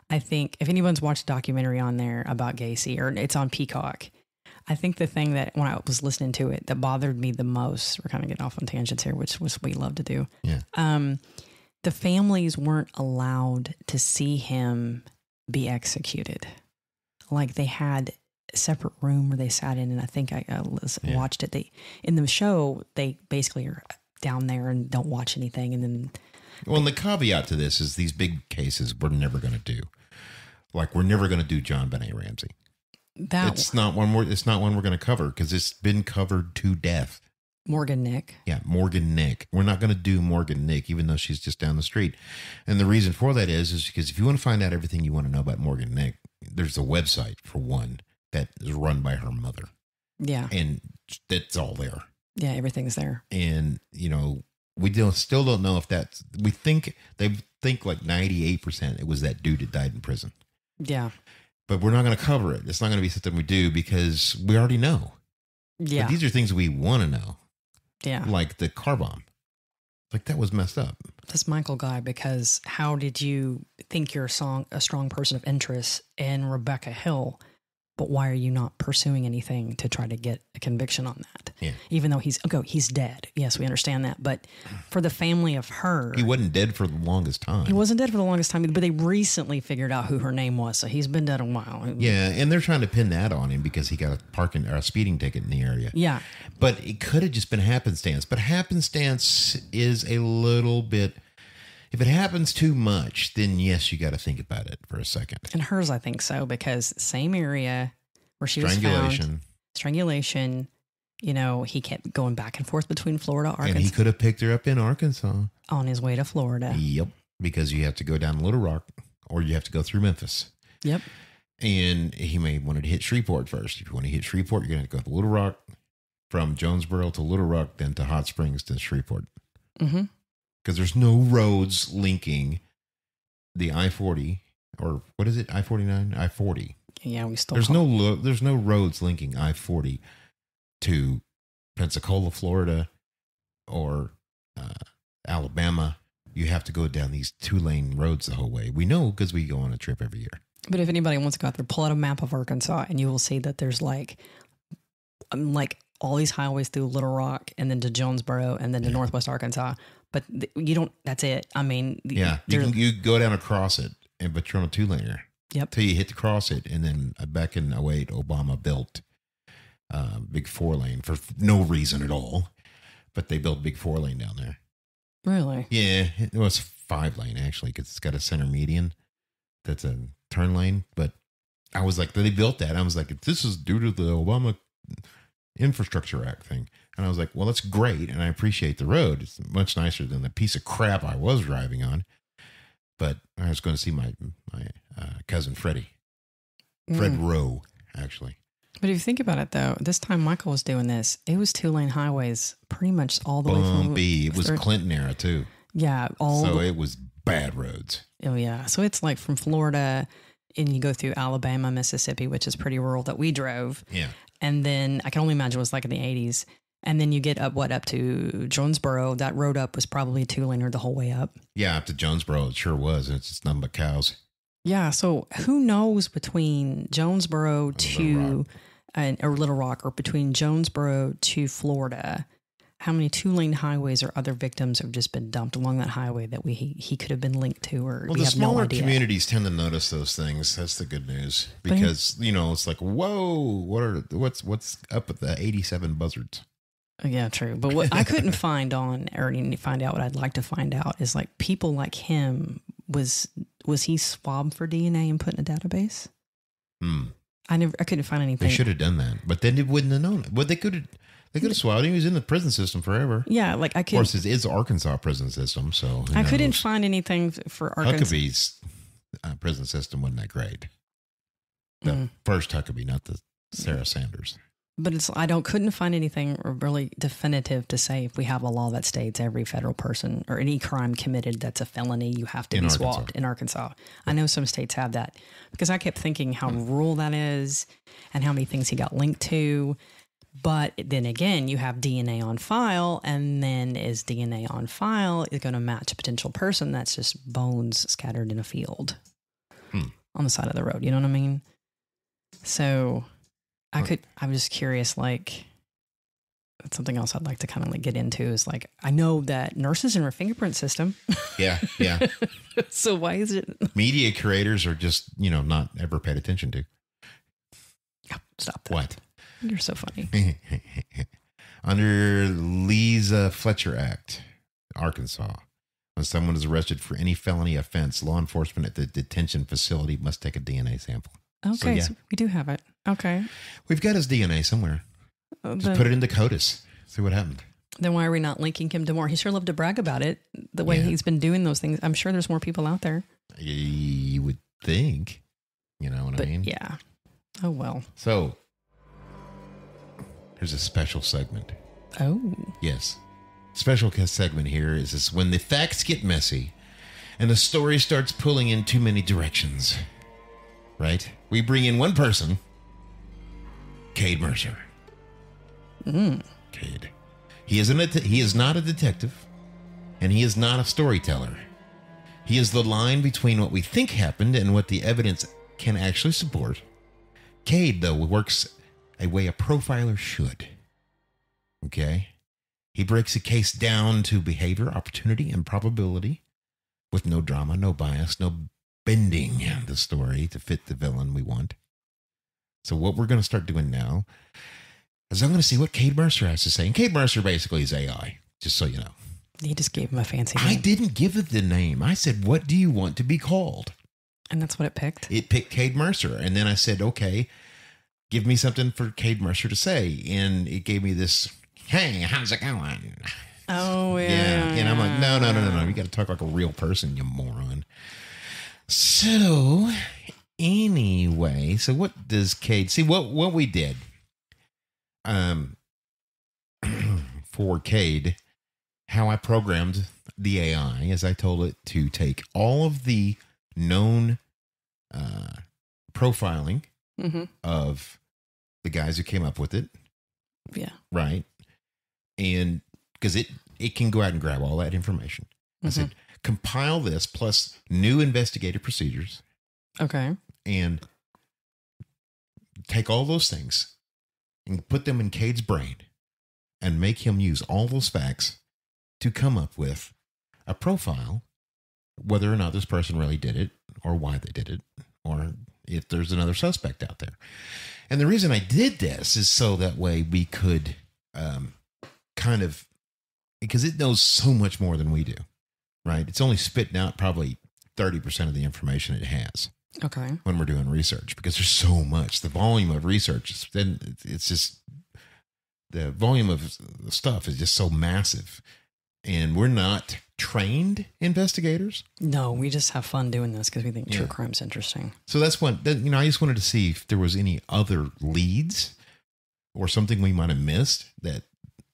I think if anyone's watched a documentary on there about Gacy, or it's on Peacock, I think the thing that when I was listening to it that bothered me the most, we're kind of getting off on tangents here, which was we love to do. Yeah. The families weren't allowed to see him be executed. Like they had a separate room where they sat in, and I think I watched it. In the show, they basically are down there and don't watch anything. And then, well, the caveat to this is these big cases we're never going to do. Like we're never going to do John Benet Ramsey. It's not one we're going to cover because it's been covered to death. Morgan Nick. Yeah, Morgan Nick. We're not going to do Morgan Nick, even though she's just down the street. And the reason for that is because if you want to find out everything you want to know about Morgan Nick, there's a website, for one, that is run by her mother. Yeah. And that's all there. Yeah, everything's there. And, we still don't know if that's, they think like 98% it was that dude that died in prison. Yeah. But we're not going to cover it. It's not going to be something we do because we already know. Yeah. But these are things we want to know. Yeah. Like the car bomb. Like that was messed up. This Michael guy, because how did you think you're a strong person of interest in Rebecca Hill, but why are you not pursuing anything to try to get a conviction on that? Yeah. Even though he's dead. Yes, we understand that. But for the family of her. He wasn't dead for the longest time. He wasn't dead for the longest time, but they recently figured out who her name was. So he's been dead a while. Yeah. And they're trying to pin that on him because he got a speeding ticket in the area. Yeah. But it could have just been happenstance. But happenstance is a little bit, if it happens too much, then yes, you got to think about it for a second. And hers, I think so, because same area where she was found. Strangulation. He kept going back and forth between Florida, Arkansas. And he could have picked her up in Arkansas. On his way to Florida. Yep. Because you have to go down Little Rock or you have to go through Memphis. Yep. And he may have wanted to hit Shreveport first. If you want to hit Shreveport, you're going to have to go to Little Rock, from Jonesboro to Little Rock, then to Hot Springs to Shreveport. Mm-hmm. Because there's no roads linking the I-40 or what is it? I-49? I-40. Yeah, we still. There's no roads linking I-40 to Pensacola, Florida, or Alabama. You have to go down these 2-lane roads the whole way. We know because we go on a trip every year. But if anybody wants to go out there, pull out a map of Arkansas, and you will see that there's like all these highways through Little Rock, and then to Jonesboro, and then to Northwest Arkansas. But you don't. That's it. I mean, you go down across it, but you're on a 2-laner. Yep. Till you hit to cross it, and then back in 2008, Obama built big 4-lane for no reason at all, but they built big 4-lane down there. Really? Yeah, it was 5-lane actually, because it's got a center median that's a turn lane. But I was like, they built that. I was like, this is due to the Obama Infrastructure Act thing. And I was like, well, that's great. And I appreciate the road. It's much nicer than the piece of crap I was driving on. But I was going to see my cousin Fred Rowe, actually. But if you think about it, though, this time Michael was doing this, it was 2-lane highways pretty much all the way from... Bumpy. It was Clinton era, too. Yeah. It was bad roads. Oh, yeah. So it's like from Florida, and you go through Alabama, Mississippi, which is pretty rural that we drove. Yeah. And then I can only imagine it was like in the 80s. And then you get up to Jonesboro. That road up was probably a 2-laner the whole way up. Yeah, up to Jonesboro, it sure was. And it's just nothing but cows. Yeah, so who knows between Jonesboro to or Little Rock, or between Jonesboro to Florida, how many 2-lane highways or other victims have just been dumped along that highway that he could have been linked to, or well, we the have no smaller idea. Communities tend to notice those things. That's the good news, because it's like, whoa, what's up with the 87 buzzards? Yeah, true. But what I couldn't find or need to find out what I'd like to find out is like people like him, was he swabbed for DNA and put in a database? I couldn't find anything. They should have done that, but then they wouldn't have known it. But they could have swabbed him. He was in the prison system forever. Yeah, like I could. Of course, it is Arkansas prison system, so I couldn't find anything for Arkansas. Huckabee's prison system wasn't that great. The first Huckabee, not the Sarah Sanders. But couldn't find anything really definitive to say if we have a law that states every federal person or any crime committed that's a felony, you have to be swabbed in Arkansas. I know some states have that because I kept thinking how rural that is and how many things he got linked to. But then again, you have DNA on file, and then is DNA on file is going to match a potential person that's just bones scattered in a field on the side of the road. You know what I mean? So I'm just curious, like, that's something else I'd like to kind of like get into is like, I know that nurses in our fingerprint system. Yeah. So why is it? Media creators are just, not ever paid attention to. Stop that. What? You're so funny. Under Lisa Fletcher Act, Arkansas, when someone is arrested for any felony offense, law enforcement at the detention facility must take a DNA sample. Okay, so we do have it. Okay. We've got his DNA somewhere. Just put it into CODIS. See what happened. Then why are we not linking him to more? He sure loved to brag about it, the way he's been doing those things. I'm sure there's more people out there. You would think. You know what I mean? Yeah. Oh, well. So, there's a special segment. Oh. Yes. Special segment here is this when the facts get messy and the story starts pulling in too many directions. Right? We bring in one person, Cade Mercer. Cade. He is not a detective, and he is not a storyteller. He is the line between what we think happened and what the evidence can actually support. Cade, though, works a way a profiler should. Okay? He breaks a case down to behavior, opportunity, and probability with no drama, no bias, no bending the story to fit the villain we want. So what we're going to start doing now is I'm going to see what Cade Mercer has to say. And Cade Mercer basically is AI, just so you know. You just gave him a fancy name. I didn't give it the name. I said, what do you want to be called? And that's what it picked? It picked Cade Mercer. And then I said, okay, give me something for Cade Mercer to say. And it gave me this, hey, how's it going? Oh, yeah. And I'm like, no. You got to talk like a real person, you moron. So, anyway, so what does Cade see? What we did for Cade, how I programmed the AI is I told it to take all of the known profiling of the guys who came up with it. Yeah. Right. And because it can go out and grab all that information. I said, compile this plus new investigative procedures. Okay. And take all those things and put them in Cade's brain and make him use all those facts to come up with a profile, whether or not this person really did it or why they did it, or if there's another suspect out there. And the reason I did this is so that way we could kind of, because it knows so much more than we do. Right. It's only spitting out probably 30% of the information it has. Okay. When we're doing research, because there's so much. The volume of research it's just the volume of stuff is just so massive, and we're not trained investigators. No, we just have fun doing this because we think true crime's interesting. So that's what I just wanted to see if there was any other leads or something we might have missed that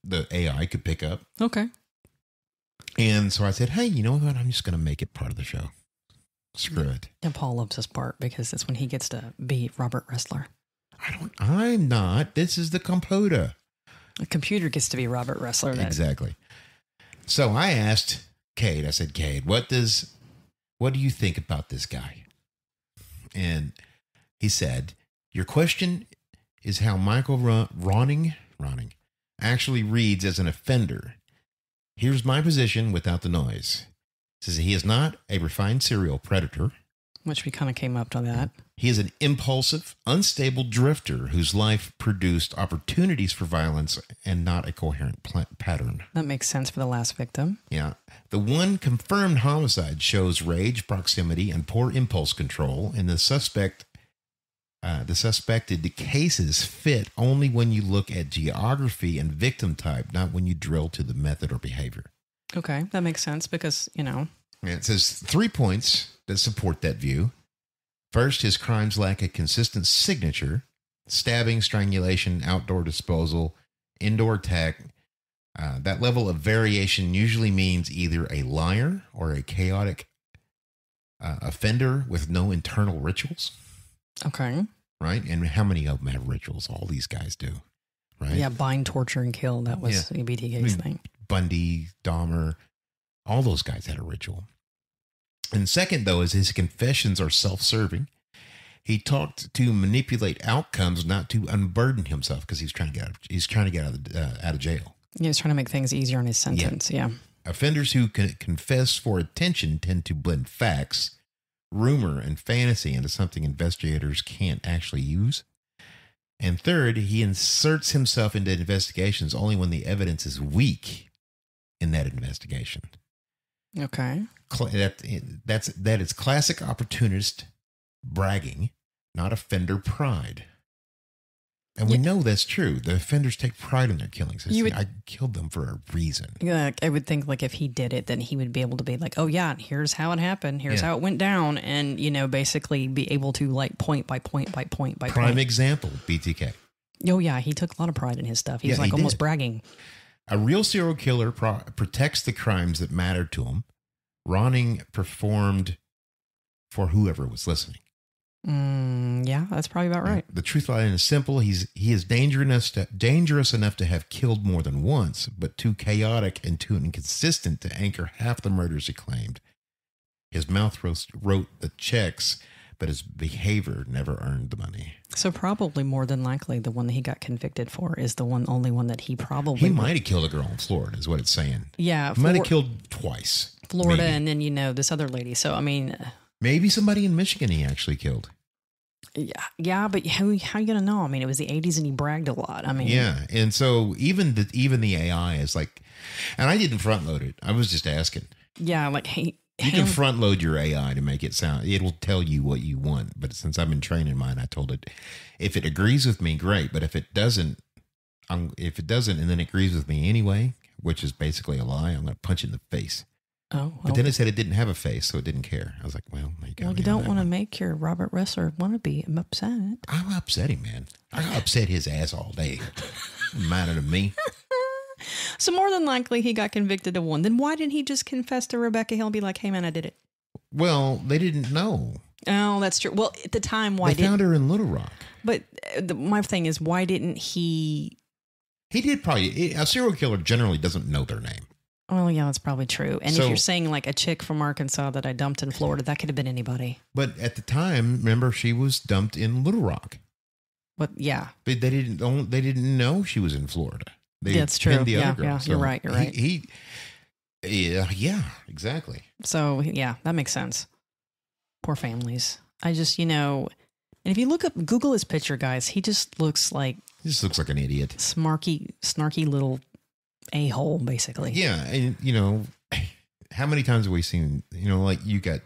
the AI could pick up. Okay. And so I said, hey, you know what? I'm just going to make it part of the show. Screw it. And Paul loves this part because it's when he gets to be Robert Ressler. I'm not. This is the computer. The computer gets to be Robert Ressler. Then. Exactly. So I asked Cade, I said, Cade, what do you think about this guy? And he said, your question is how Michael Ronning actually reads as an offender. Here's my position without the noise. It says he is not a refined serial predator. Which we kind of came up to that. He is an impulsive, unstable drifter whose life produced opportunities for violence and not a coherent pattern. That makes sense for the last victim. Yeah. The one confirmed homicide shows rage, proximity, and poor impulse control, and the suspected cases fit only when you look at geography and victim type, not when you drill to the method or behavior. Okay, that makes sense because, Yeah, it says 3 points that support that view. First, his crimes lack a consistent signature: stabbing, strangulation, outdoor disposal, indoor attack. That level of variation usually means either a liar or a chaotic offender with no internal rituals. Okay. Right? And how many of them have rituals? All these guys do. Right? Yeah, bind, torture, and kill. That was BTK's thing. Bundy, Dahmer, all those guys had a ritual. And second, though, is his confessions are self-serving. He talked to manipulate outcomes, not to unburden himself, because he's trying to get out of jail. Yeah, he's trying to make things easier on his sentence. Yeah. Offenders who confess for attention tend to blend facts, rumor, and fantasy into something investigators can't actually use. And third, he inserts himself into investigations only when the evidence is weak in that investigation. Okay. That is classic opportunist bragging, not offender pride. And we know that's true. The offenders take pride in their killings. I killed them for a reason. Yeah, I would think like if he did it, then he would be able to be like, oh yeah, here's how it happened. Here's how it went down. And, basically be able to like point by point by point by point. Prime example, BTK. Oh yeah, he took a lot of pride in his stuff. He was like almost bragging. A real serial killer protects the crimes that mattered to him. Ronning performed for whoever was listening. Yeah, that's probably about right. The truth line is simple. He is dangerous enough to have killed more than once, but too chaotic and too inconsistent to anchor half the murders he claimed. His mouth wrote the checks, but his behavior never earned the money. So probably more than likely the one that he got convicted for is the only one that he probably... He might have killed a girl in Florida is what it's saying. Yeah. He might have killed twice. Florida maybe. And then, this other lady. So, I mean... Maybe somebody in Michigan he actually killed. Yeah, but how are you going to know? I mean, it was the 80s and he bragged a lot. I mean... Yeah, and so even the AI is like... And I didn't front load it. I was just asking. Yeah, like, hey... You can front load your AI to make it sound, it'll tell you what you want. But since I've been training mine, I told it, if it agrees with me, great. But if it doesn't, and then it agrees with me anyway, which is basically a lie, I'm going to punch it in the face. Oh, well. But then it said it didn't have a face, so it didn't care. I was like, well, you don't want to make your Robert Ressler wannabe upset. I'm upsetting, man. I upset his ass all day. Matter to me. So more than likely he got convicted of one. Then why didn't he just confess to Rebecca Hill and be like, hey, man, I did it? Well, they didn't know. Oh, that's true. Well, at the time, they found her in Little Rock. But my thing is, why didn't he... He did probably... A serial killer generally doesn't know their name. Well, yeah, that's probably true. And if you're saying like a chick from Arkansas that I dumped in Florida, that could have been anybody. But at the time, remember, she was dumped in Little Rock. But yeah. But they didn't know she was in Florida. That's true. Yeah, so you're right. Yeah, exactly. So, yeah, that makes sense. Poor families. I just, and if you Google his picture, guys, he just looks like... He just looks like an idiot. Snarky little a-hole, basically. Yeah, and, how many times have we seen, like you got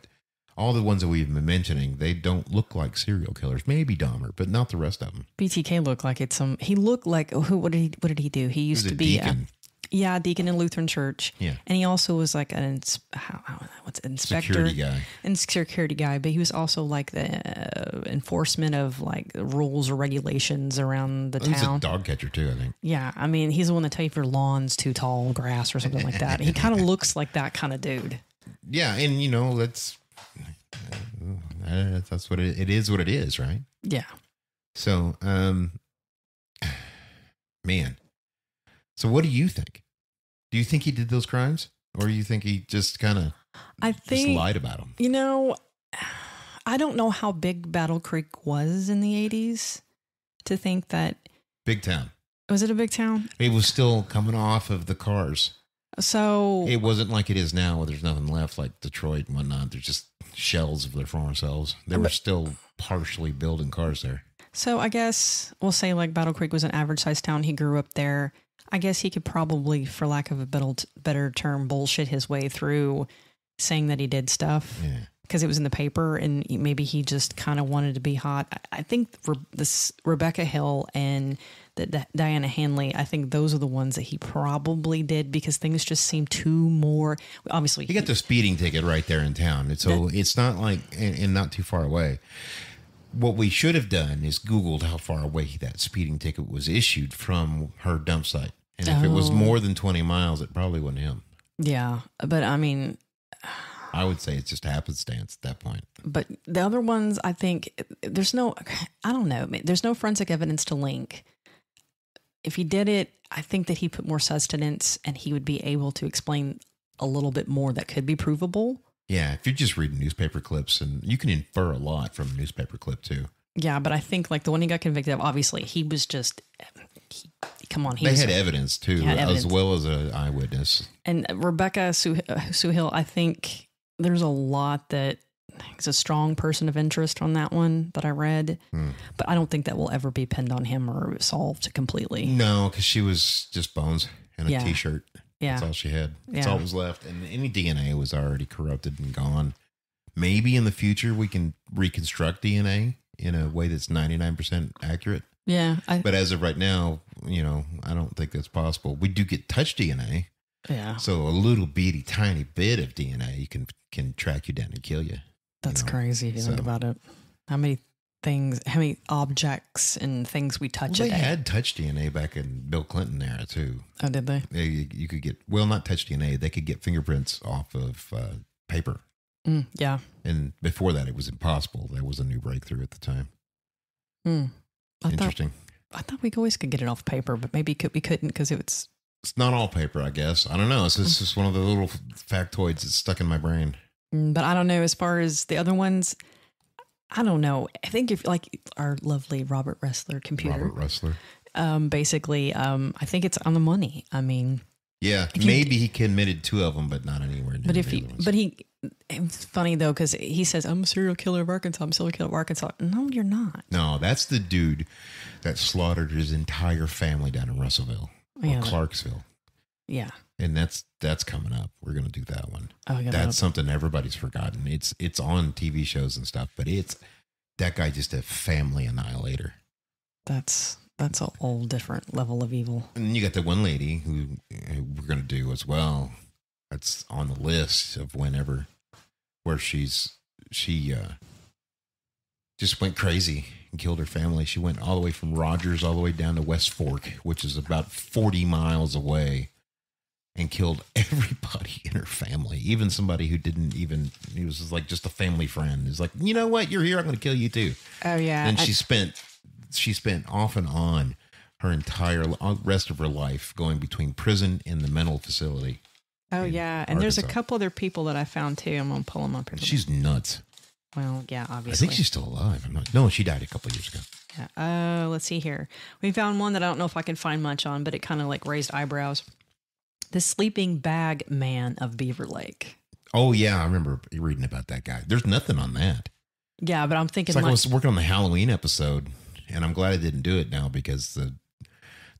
all the ones that we've been mentioning, they don't look like serial killers. Maybe Dahmer, but not the rest of them. BTK looked like he looked like, what did he do? He used to be deacon. A deacon in Lutheran church. Yeah. And he also was like an inspector. Security guy. But he was also like the enforcement of like rules or regulations around the town. He's a dog catcher too, I think. Yeah. I mean, he's the one that tell you if your lawn's too tall, grass or something like that. He kind of looks like that kind of dude. Yeah. And that's what it is, what it is, right? Yeah. So, man. So what do you think? Do you think he did those crimes? Or do you think he just kind of just lied about them? I don't know how big Battle Creek was in the 80s to think that... Big town. Was it a big town? It was still coming off of the cars. So... It wasn't like it is now where there's nothing left like Detroit and whatnot. There's just... shells of their former selves. They were still partially building cars there. So I guess we'll say like Battle Creek was an average sized town. He grew up there. I guess he could probably, for lack of a better term, bullshit his way through saying that he did stuff because it was in the paper, and maybe he just kind of wanted to be hot. I think this Rebecca Hill and Diana Hanley, I think those are the ones that he probably did because things just seem too more. Obviously, he got the speeding ticket right there in town, so it's not like and not too far away. What we should have done is Googled how far away that speeding ticket was issued from her dump site. And if it was more than 20 miles, it probably wasn't him. Yeah. But I mean, I would say it's just happenstance at that point. But the other ones, I think there's no forensic evidence to link. If he did it, I think that he put more sustenance and he would be able to explain a little bit more that could be provable. Yeah. If you're just reading newspaper clips, and you can infer a lot from a newspaper clip too. Yeah. But I think like the one he got convicted of, obviously he was just, they had evidence too, as well as an eyewitness. And Rebecca Sue Hill, I think there's a lot that is a strong person of interest on that one that I read, but I don't think that will ever be pinned on him or solved completely. No, because she was just bones and a t-shirt. Yeah. That's all she had. That's all that was left. And any DNA was already corrupted and gone. Maybe in the future we can reconstruct DNA in a way that's 99% accurate. Yeah. But as of right now, I don't think that's possible. We do get touch DNA. Yeah. So a little bitty, tiny bit of DNA can track you down and kill you. That's crazy if you think about it. How many objects and things we touch a day? They had touch DNA back in Bill Clinton era too. Oh, did they? You could get, not touch DNA. They could get fingerprints off of paper. Yeah. And before that, it was impossible. That was a new breakthrough at the time. Interesting. I thought we always could get it off paper, but maybe we couldn't because it's not all paper, I guess. I don't know. It's just one of the little factoids that's stuck in my brain. But I don't know. As far as the other ones, I don't know. I think if like our lovely Robert Ressler computer. Basically, I think it's on the money. I mean. Yeah, maybe he committed 2 of them, but not anywhere near the other ones. It's funny though, because he says, I'm a serial killer of Arkansas. No, you're not. No, that's the dude that slaughtered his entire family down in Russellville or Clarksville. Yeah. And that's coming up. We're going to do that one. Oh, that's something everybody's forgotten. It's on TV shows and stuff, but that guy just a family annihilator. That's a whole different level of evil. And then you got the one lady who we're going to do as well. That's on the list of where she just went crazy and killed her family. She went all the way from Rogers all the way down to West Fork, which is about 40 miles away, and killed everybody in her family. Even somebody who he was like just a family friend. He's like, you know what? You're here. I'm going to kill you too. Oh yeah. And she spent off and on her entire rest of her life going between prison and the mental facility. Oh, yeah. And there's a couple other people that I found, too. I'm going to pull them up here. She's nuts. Well, yeah, obviously. I think she's still alive. No, she died a couple of years ago. Yeah. Let's see here. We found one that I don't know if I can find much on, but it kind of like raised eyebrows. The sleeping bag man of Beaver Lake. Oh, yeah. I remember reading about that guy. There's nothing on that. Yeah, but I'm thinking it's like I was working on the Halloween episode, and I'm glad I didn't do it now because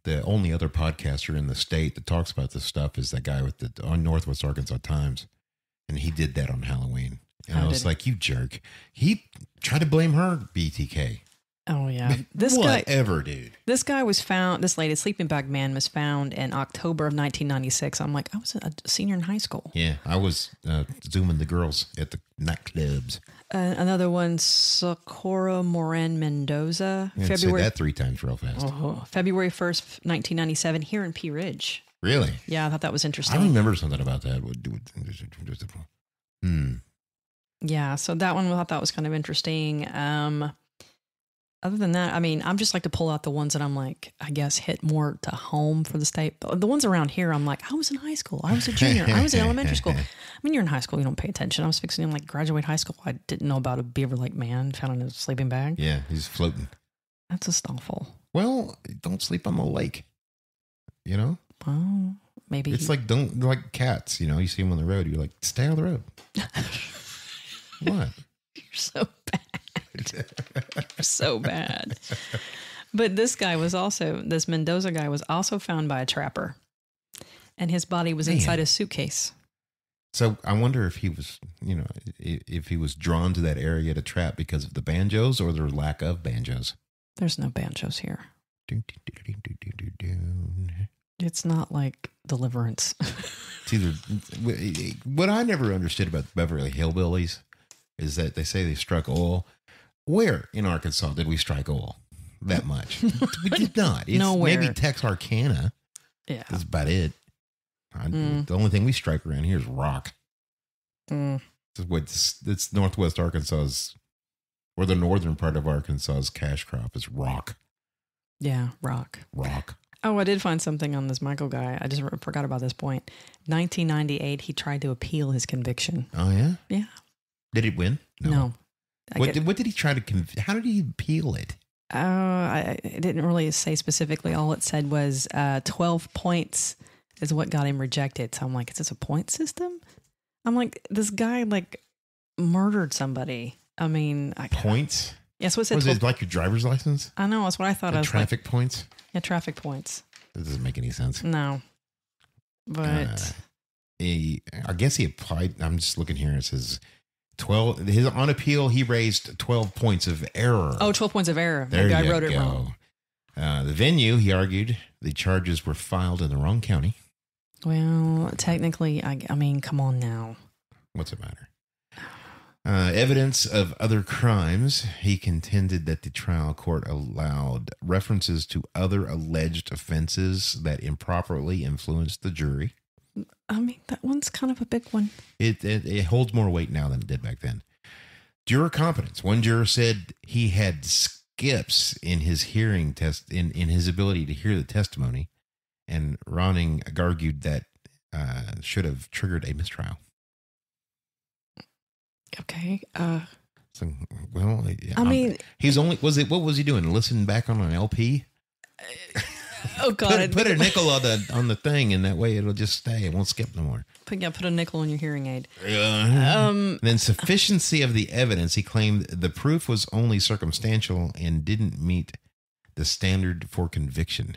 the only other podcaster in the state that talks about this stuff is that guy on Northwest Arkansas Times. And he did that on Halloween. And I was like, you jerk. He tried to blame her, BTK. Oh, yeah. Whatever, dude. This guy was found, this lady, sleeping bag man, was found in October of 1996. I'm like, I was a senior in high school. Yeah, I was Zooming the girls at the nightclubs. Another one, Socorro Moran Mendoza. Say that 3 times real fast. February 1st, 1997, here in Pea Ridge. Really? Yeah, I thought that was interesting. I remember something about that. Yeah, so that one I thought that was kind of interesting. Other than that, I mean, I'm just like to pull out the ones that I'm like, I guess, hit more to home for the state. But the ones around here, I'm like, I was in high school. I was a junior. I was in elementary school. I mean, you're in high school. You don't pay attention. I was fixing to like graduate high school. I didn't know about a Beaver Lake man found in a sleeping bag. Yeah, he's floating. That's just awful. Well, don't sleep on the lake. You know? Well, maybe. It's like cats. You know, you see them on the road. You're like, stay on the road. What? You're so bad. You're so bad. But this Mendoza guy was also found by a trapper. And his body was inside a suitcase. So I wonder if he was, if he was drawn to that area to trap because of the banjos or their lack of banjos. There's no banjos here. It's not like Deliverance. It's either, what I never understood about the Beverly Hillbillies is that they say they struck oil. Where in Arkansas did we strike oil that much? We did not. It's nowhere. Maybe Texarkana. Yeah. That's about it. The only thing we strike around here is rock. It's Northwest Arkansas's, or the northern part of Arkansas's cash crop is rock. Yeah, rock. Oh, I did find something on this Michael guy. I just forgot about this point. 1998, he tried to appeal his conviction. Oh, yeah? Yeah. Did he win? No. What did he try to how did he appeal it? It didn't really say specifically. All it said was 12 points is what got him rejected. So I'm like, is this a point system? I'm like, this guy murdered somebody. I mean, points? Yeah, so it said was it like your driver's license? I know, that's what I thought. Traffic points? Yeah, traffic points. That doesn't make any sense. No. But I guess he applied. I'm just looking here. It says 12. On appeal, he raised 12 points of error. Oh, 12 points of error. There Maybe you I wrote it wrong. The venue, he argued, the charges were filed in the wrong county. Well, technically, I mean, come on now. What's it matter? Evidence of other crimes. He contended that the trial court allowed references to other alleged offenses that improperly influenced the jury. I mean, that one's kind of a big one. It holds more weight now than it did back then. Juror competence. One juror said he had skips in his hearing test, in his ability to hear the testimony, and Ronning argued that should have triggered a mistrial. Okay. So, well, I mean, he's only what was he doing? Listening back on an LP? Oh God! Put a nickel on the thing, and that way it'll just stay. It won't skip no more. Put a nickel in your hearing aid. Then sufficiency of the evidence. He claimed the proof was only circumstantial and didn't meet the standard for conviction.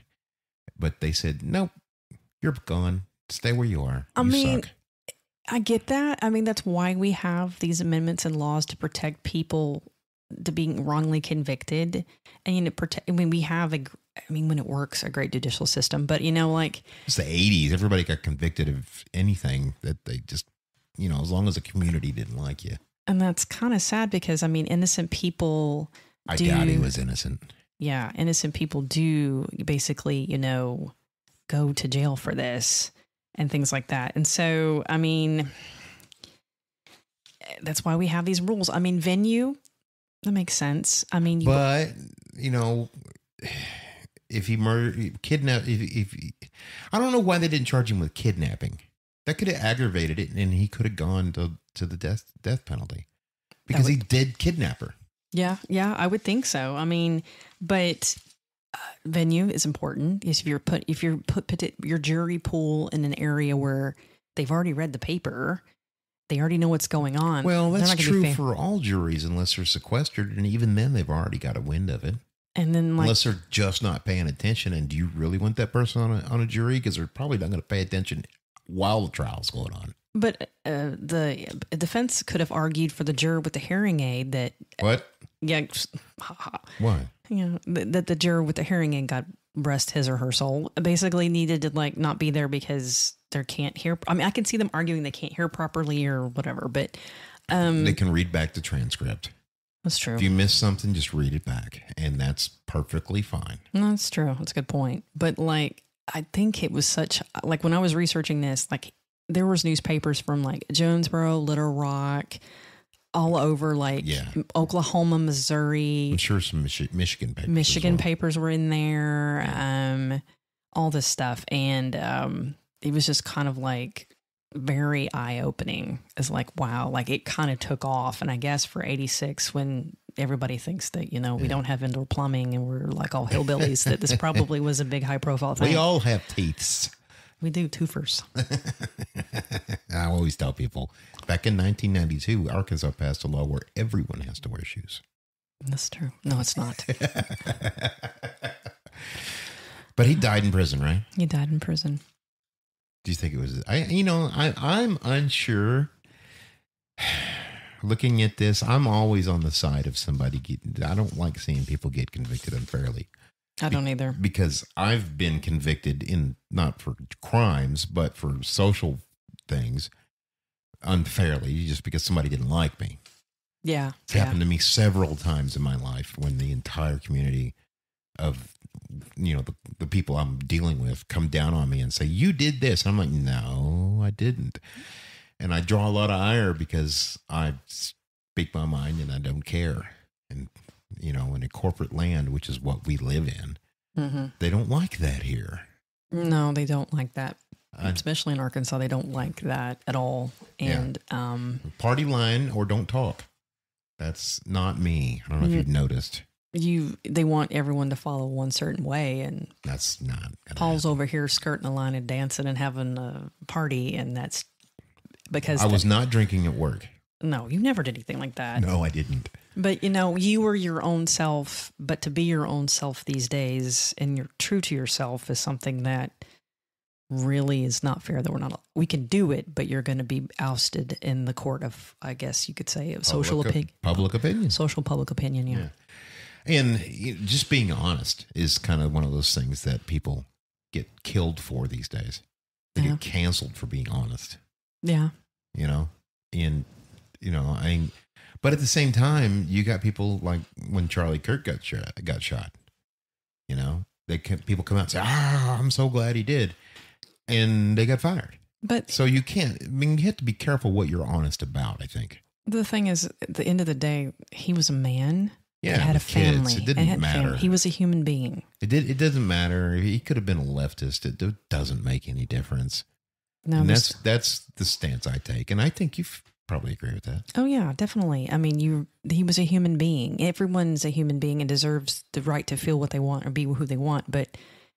But they said, nope, you're gone. Stay where you are. You suck. I get that. I mean, that's why we have these amendments and laws to protect people to being wrongly convicted, and protect. I mean, we have when it works, a great judicial system. But it's the 80s. Everybody got convicted of anything that they just, as long as the community didn't like you. And that's kind of sad because innocent people. I doubt he was innocent. Yeah, innocent people do basically, go to jail for this. And things like that. And so, that's why we have these rules. Venue, that makes sense. But, if he kidnapped, I don't know why they didn't charge him with kidnapping. That could have aggravated it, and he could have gone to the death penalty because he did kidnap her. Yeah, I would think so. But venue is important. If you're put your jury pool in an area where they've already read the paper, they already know what's going on. Well, that's true for all juries unless they're sequestered, and even then they've already got a wind of it. And then, unless they're just not paying attention, and do you really want that person on a jury? Because they're probably not going to pay attention while the trial's going on. But the defense could have argued for the juror with the hearing aid that what? Yeah. What? That the juror with the hearing aid, God rest his or her soul, basically needed to not be there because they can't hear. I can see them arguing they can't hear properly or whatever, but they can read back the transcript. That's true. If you miss something, just read it back, and that's perfectly fine. That's true. That's a good point. But I think it was such when I was researching this, there was newspapers from Jonesboro, Little Rock, all over Oklahoma, Missouri. I'm sure some Michigan papers. Papers were in there. All this stuff, and it was just kind of very eye-opening. It's wow, it kind of took off. And I guess for 86, when everybody thinks that, we don't have indoor plumbing and we're all hillbillies, that this probably was a big high-profile thing. We all have teeths. We do twofers. I always tell people, back in 1992, Arkansas passed a law where everyone has to wear shoes. That's true. No, it's not. But he died in prison, right? He died in prison. Do you think it was? I'm unsure. Looking at this, I'm always on the side of somebody I don't like seeing people get convicted unfairly. I don't either. Because I've been convicted not for crimes, but for social things unfairly, just because somebody didn't like me. Yeah. It's happened to me several times in my life when the entire community of, the people I'm dealing with come down on me and say, you did this. And I'm like, no, I didn't. And I draw a lot of ire because I speak my mind and I don't care. And, in a corporate land, which is what we live in, they don't like that here. No, they don't like that. Especially in Arkansas, they don't like that at all. And party line or don't talk. That's not me. I don't know if you've noticed. They want everyone to follow one certain way, and that's not. Paul's over here skirting the line and dancing and having a party, and that's because I was not drinking at work. No, you never did anything like that. No, I didn't. But you were your own self. But to be your own self these days, and you're true to yourself, is something that really is not fair. That we can do it, but you're going to be ousted in the court of, I guess you could say, social opinion, public opinion, social public opinion. Yeah. And just being honest is kind of one of those things that people get killed for these days. They get canceled for being honest. Yeah. But at the same time, you got people like when Charlie Kirk got shot. People come out and say, I'm so glad he did. And they got fired. But so you can't, you have to be careful what you're honest about, I think. The thing is, at the end of the day, he was a man. Yeah, had a family. Kids. It didn't matter. He was a human being. It doesn't matter. He could have been a leftist. It doesn't make any difference. No, and that's the stance I take, and I think you probably agree with that. Oh yeah, definitely. I mean, he was a human being. Everyone's a human being and deserves the right to feel what they want or be who they want. But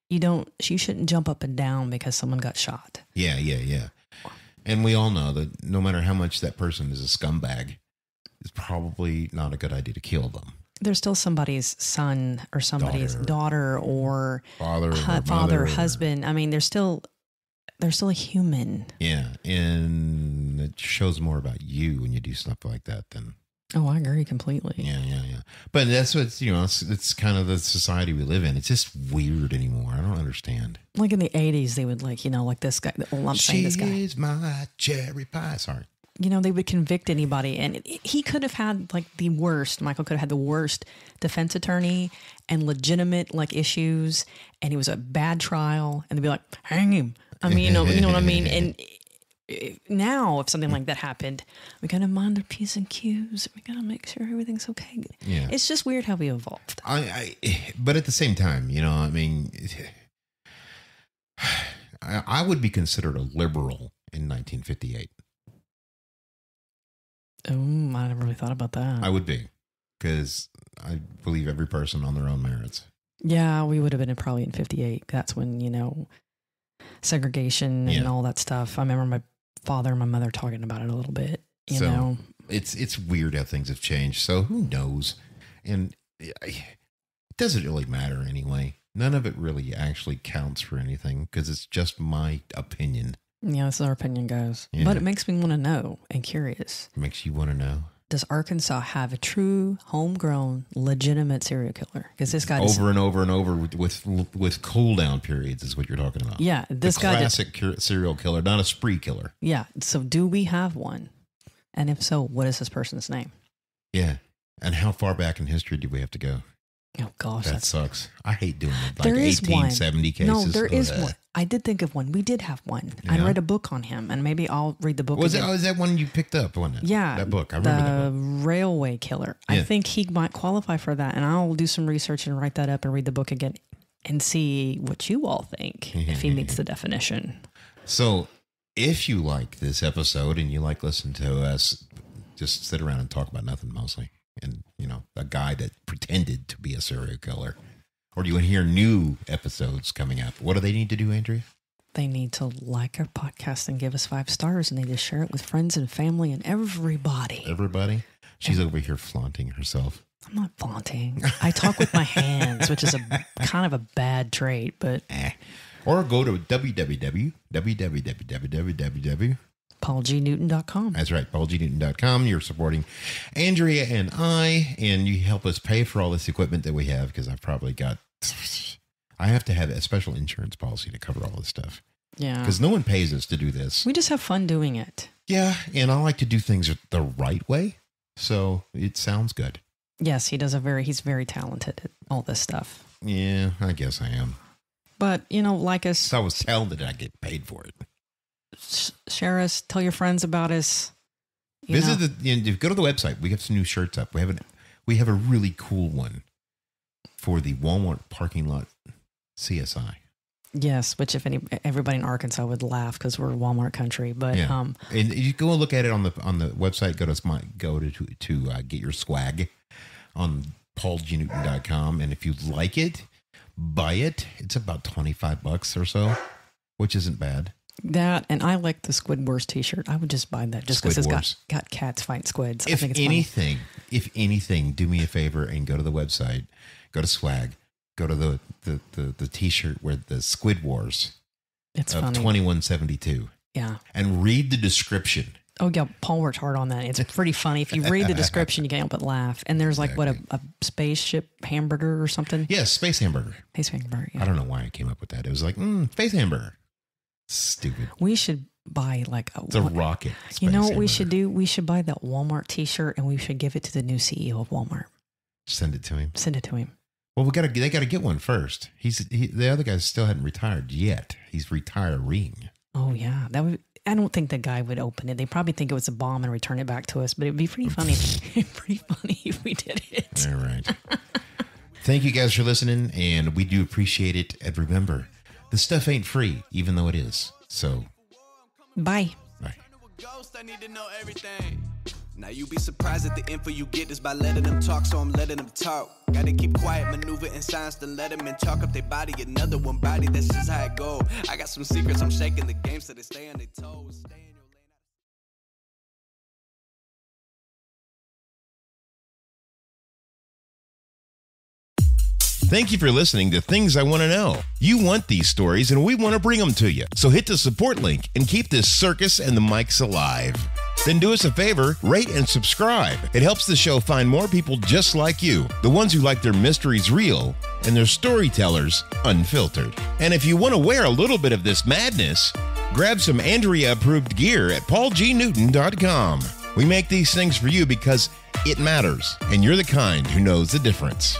you shouldn't jump up and down because someone got shot. Yeah. And we all know that no matter how much that person is a scumbag, it's probably not a good idea to kill them. There's still somebody's son or somebody's daughter or father, husband. I mean, they're still a human. Yeah, and it shows more about you when you do stuff like that than. Oh, I agree completely. Yeah. But that's what it's kind of the society we live in. It's just weird anymore. I don't understand. Like in the 80s, they would like this guy. Well, I'm saying this guy. She's my cherry pie. Sorry. They would convict anybody, and he could have had the worst. Michael could have had the worst defense attorney and legitimate issues, and he was a bad trial, and they'd be like, hang him. I mean, you know what I mean? And now, if something like that happened, we got to mind our P's and Q's. We got to make sure everything's okay. Yeah. It's just weird how we evolved. But at the same time, I would be considered a liberal in 1958. Oh, I never really thought about that. I would be, because I believe every person on their own merits. Yeah, we would have been probably in 58. That's when, segregation and all that stuff. I remember my father and my mother talking about it a little bit, you know. It's weird how things have changed. So who knows? And it doesn't really matter anyway. None of it really actually counts for anything because it's just my opinion. Yeah, that's our opinion goes. Yeah. But it makes me want to know and curious. It makes you want to know. Does Arkansas have a true, homegrown, legitimate serial killer? Because this guy over and over and over with cool down periods is what you're talking about. Yeah, this guy classic serial killer, not a spree killer. Yeah. So do we have one? And if so, what is this person's name? Yeah. And how far back in history do we have to go? Oh gosh, that sucks. I hate doing it. There is 1870 cases. No, there is one. I did think of one. We did have one. Yeah. I read a book on him, and maybe I'll read the book. Is that one you picked up? Wasn't it? Yeah, that book. I remember that book. Railway Killer. Yeah. I think he might qualify for that, and I'll do some research and write that up and read the book again and see what you all think if he meets the definition. So, if you like this episode and you like listening to us, just sit around and talk about nothing mostly. And, a guy that pretended to be a serial killer. Or do you want to hear new episodes coming up? What do they need to do, Andrea? they need to like our podcast and give us 5 stars, and they just share it with friends and family and everybody. Everybody? She's over here flaunting herself. I'm not flaunting. I talk with my hands, which is a kind of a bad trait, but... Or go to www. PaulGNewton.com. That's right, PaulGNewton.com. You're supporting Andrea and I, and you help us pay for all this equipment that we have, because I have to have a special insurance policy to cover all this stuff. Yeah. Because no one pays us to do this. We just have fun doing it. Yeah, and I like to do things the right way, so it sounds good. Yes, he's very talented at all this stuff. Yeah, I guess I am. But, like us... So I was talented, I get paid for it. Share us, tell your friends about us. Go to the website. We have some new shirts up. We have a really cool one for the Walmart parking lot CSI. Yes, which if everybody in Arkansas would laugh because we're Walmart country. But yeah. And you go and look at it on the website. Go to get your swag on PaulGNewton.com, and if you like it, buy it. It's about $25 or so, which isn't bad. That, and I like the Squid Wars t-shirt. I would just buy that just because it's got cats fight squids. If anything, do me a favor and go to the website, go to swag, go to the t-shirt where the Squid Wars it's of funny. 2172. Yeah. And read the description. Oh yeah, Paul worked hard on that. It's pretty funny. If you read the description, you can't help but laugh. And there's like a spaceship hamburger or something. Yes, space hamburger. Space hamburger. Yeah. I don't know why I came up with that. It was like space hamburger. Stupid. We should buy it's a rocket. You know what we should do? We should buy that Walmart t-shirt and we should give it to the new CEO of Walmart. Send it to him. Well, they gotta get one first. The other guy still hadn't retired yet. He's retiring. Oh yeah. I don't think the guy would open it. They probably think it was a bomb and return it back to us, but it'd be pretty funny. If we did it. All right. Thank you guys for listening, and we do appreciate it. And remember, the stuff ain't free, even though it is. So, bye. Bye. I need to know everything. Now you be surprised at the info you get is by letting them talk, so I'm letting them talk. Gotta keep quiet, maneuver in silence, then let them in, talk up their body, another one body, that's just how it go. I got some secrets, I'm shaking the game so they stay on their toes. Thank you for listening to Things I Want to Know. You want these stories, and we want to bring them to you. So hit the support link and keep this circus and the mics alive. Then do us a favor, rate and subscribe. It helps the show find more people just like you, the ones who like their mysteries real and their storytellers unfiltered. And if you want to wear a little bit of this madness, grab some Andrea-approved gear at PaulGNewton.com. We make these things for you because it matters, and you're the kind who knows the difference.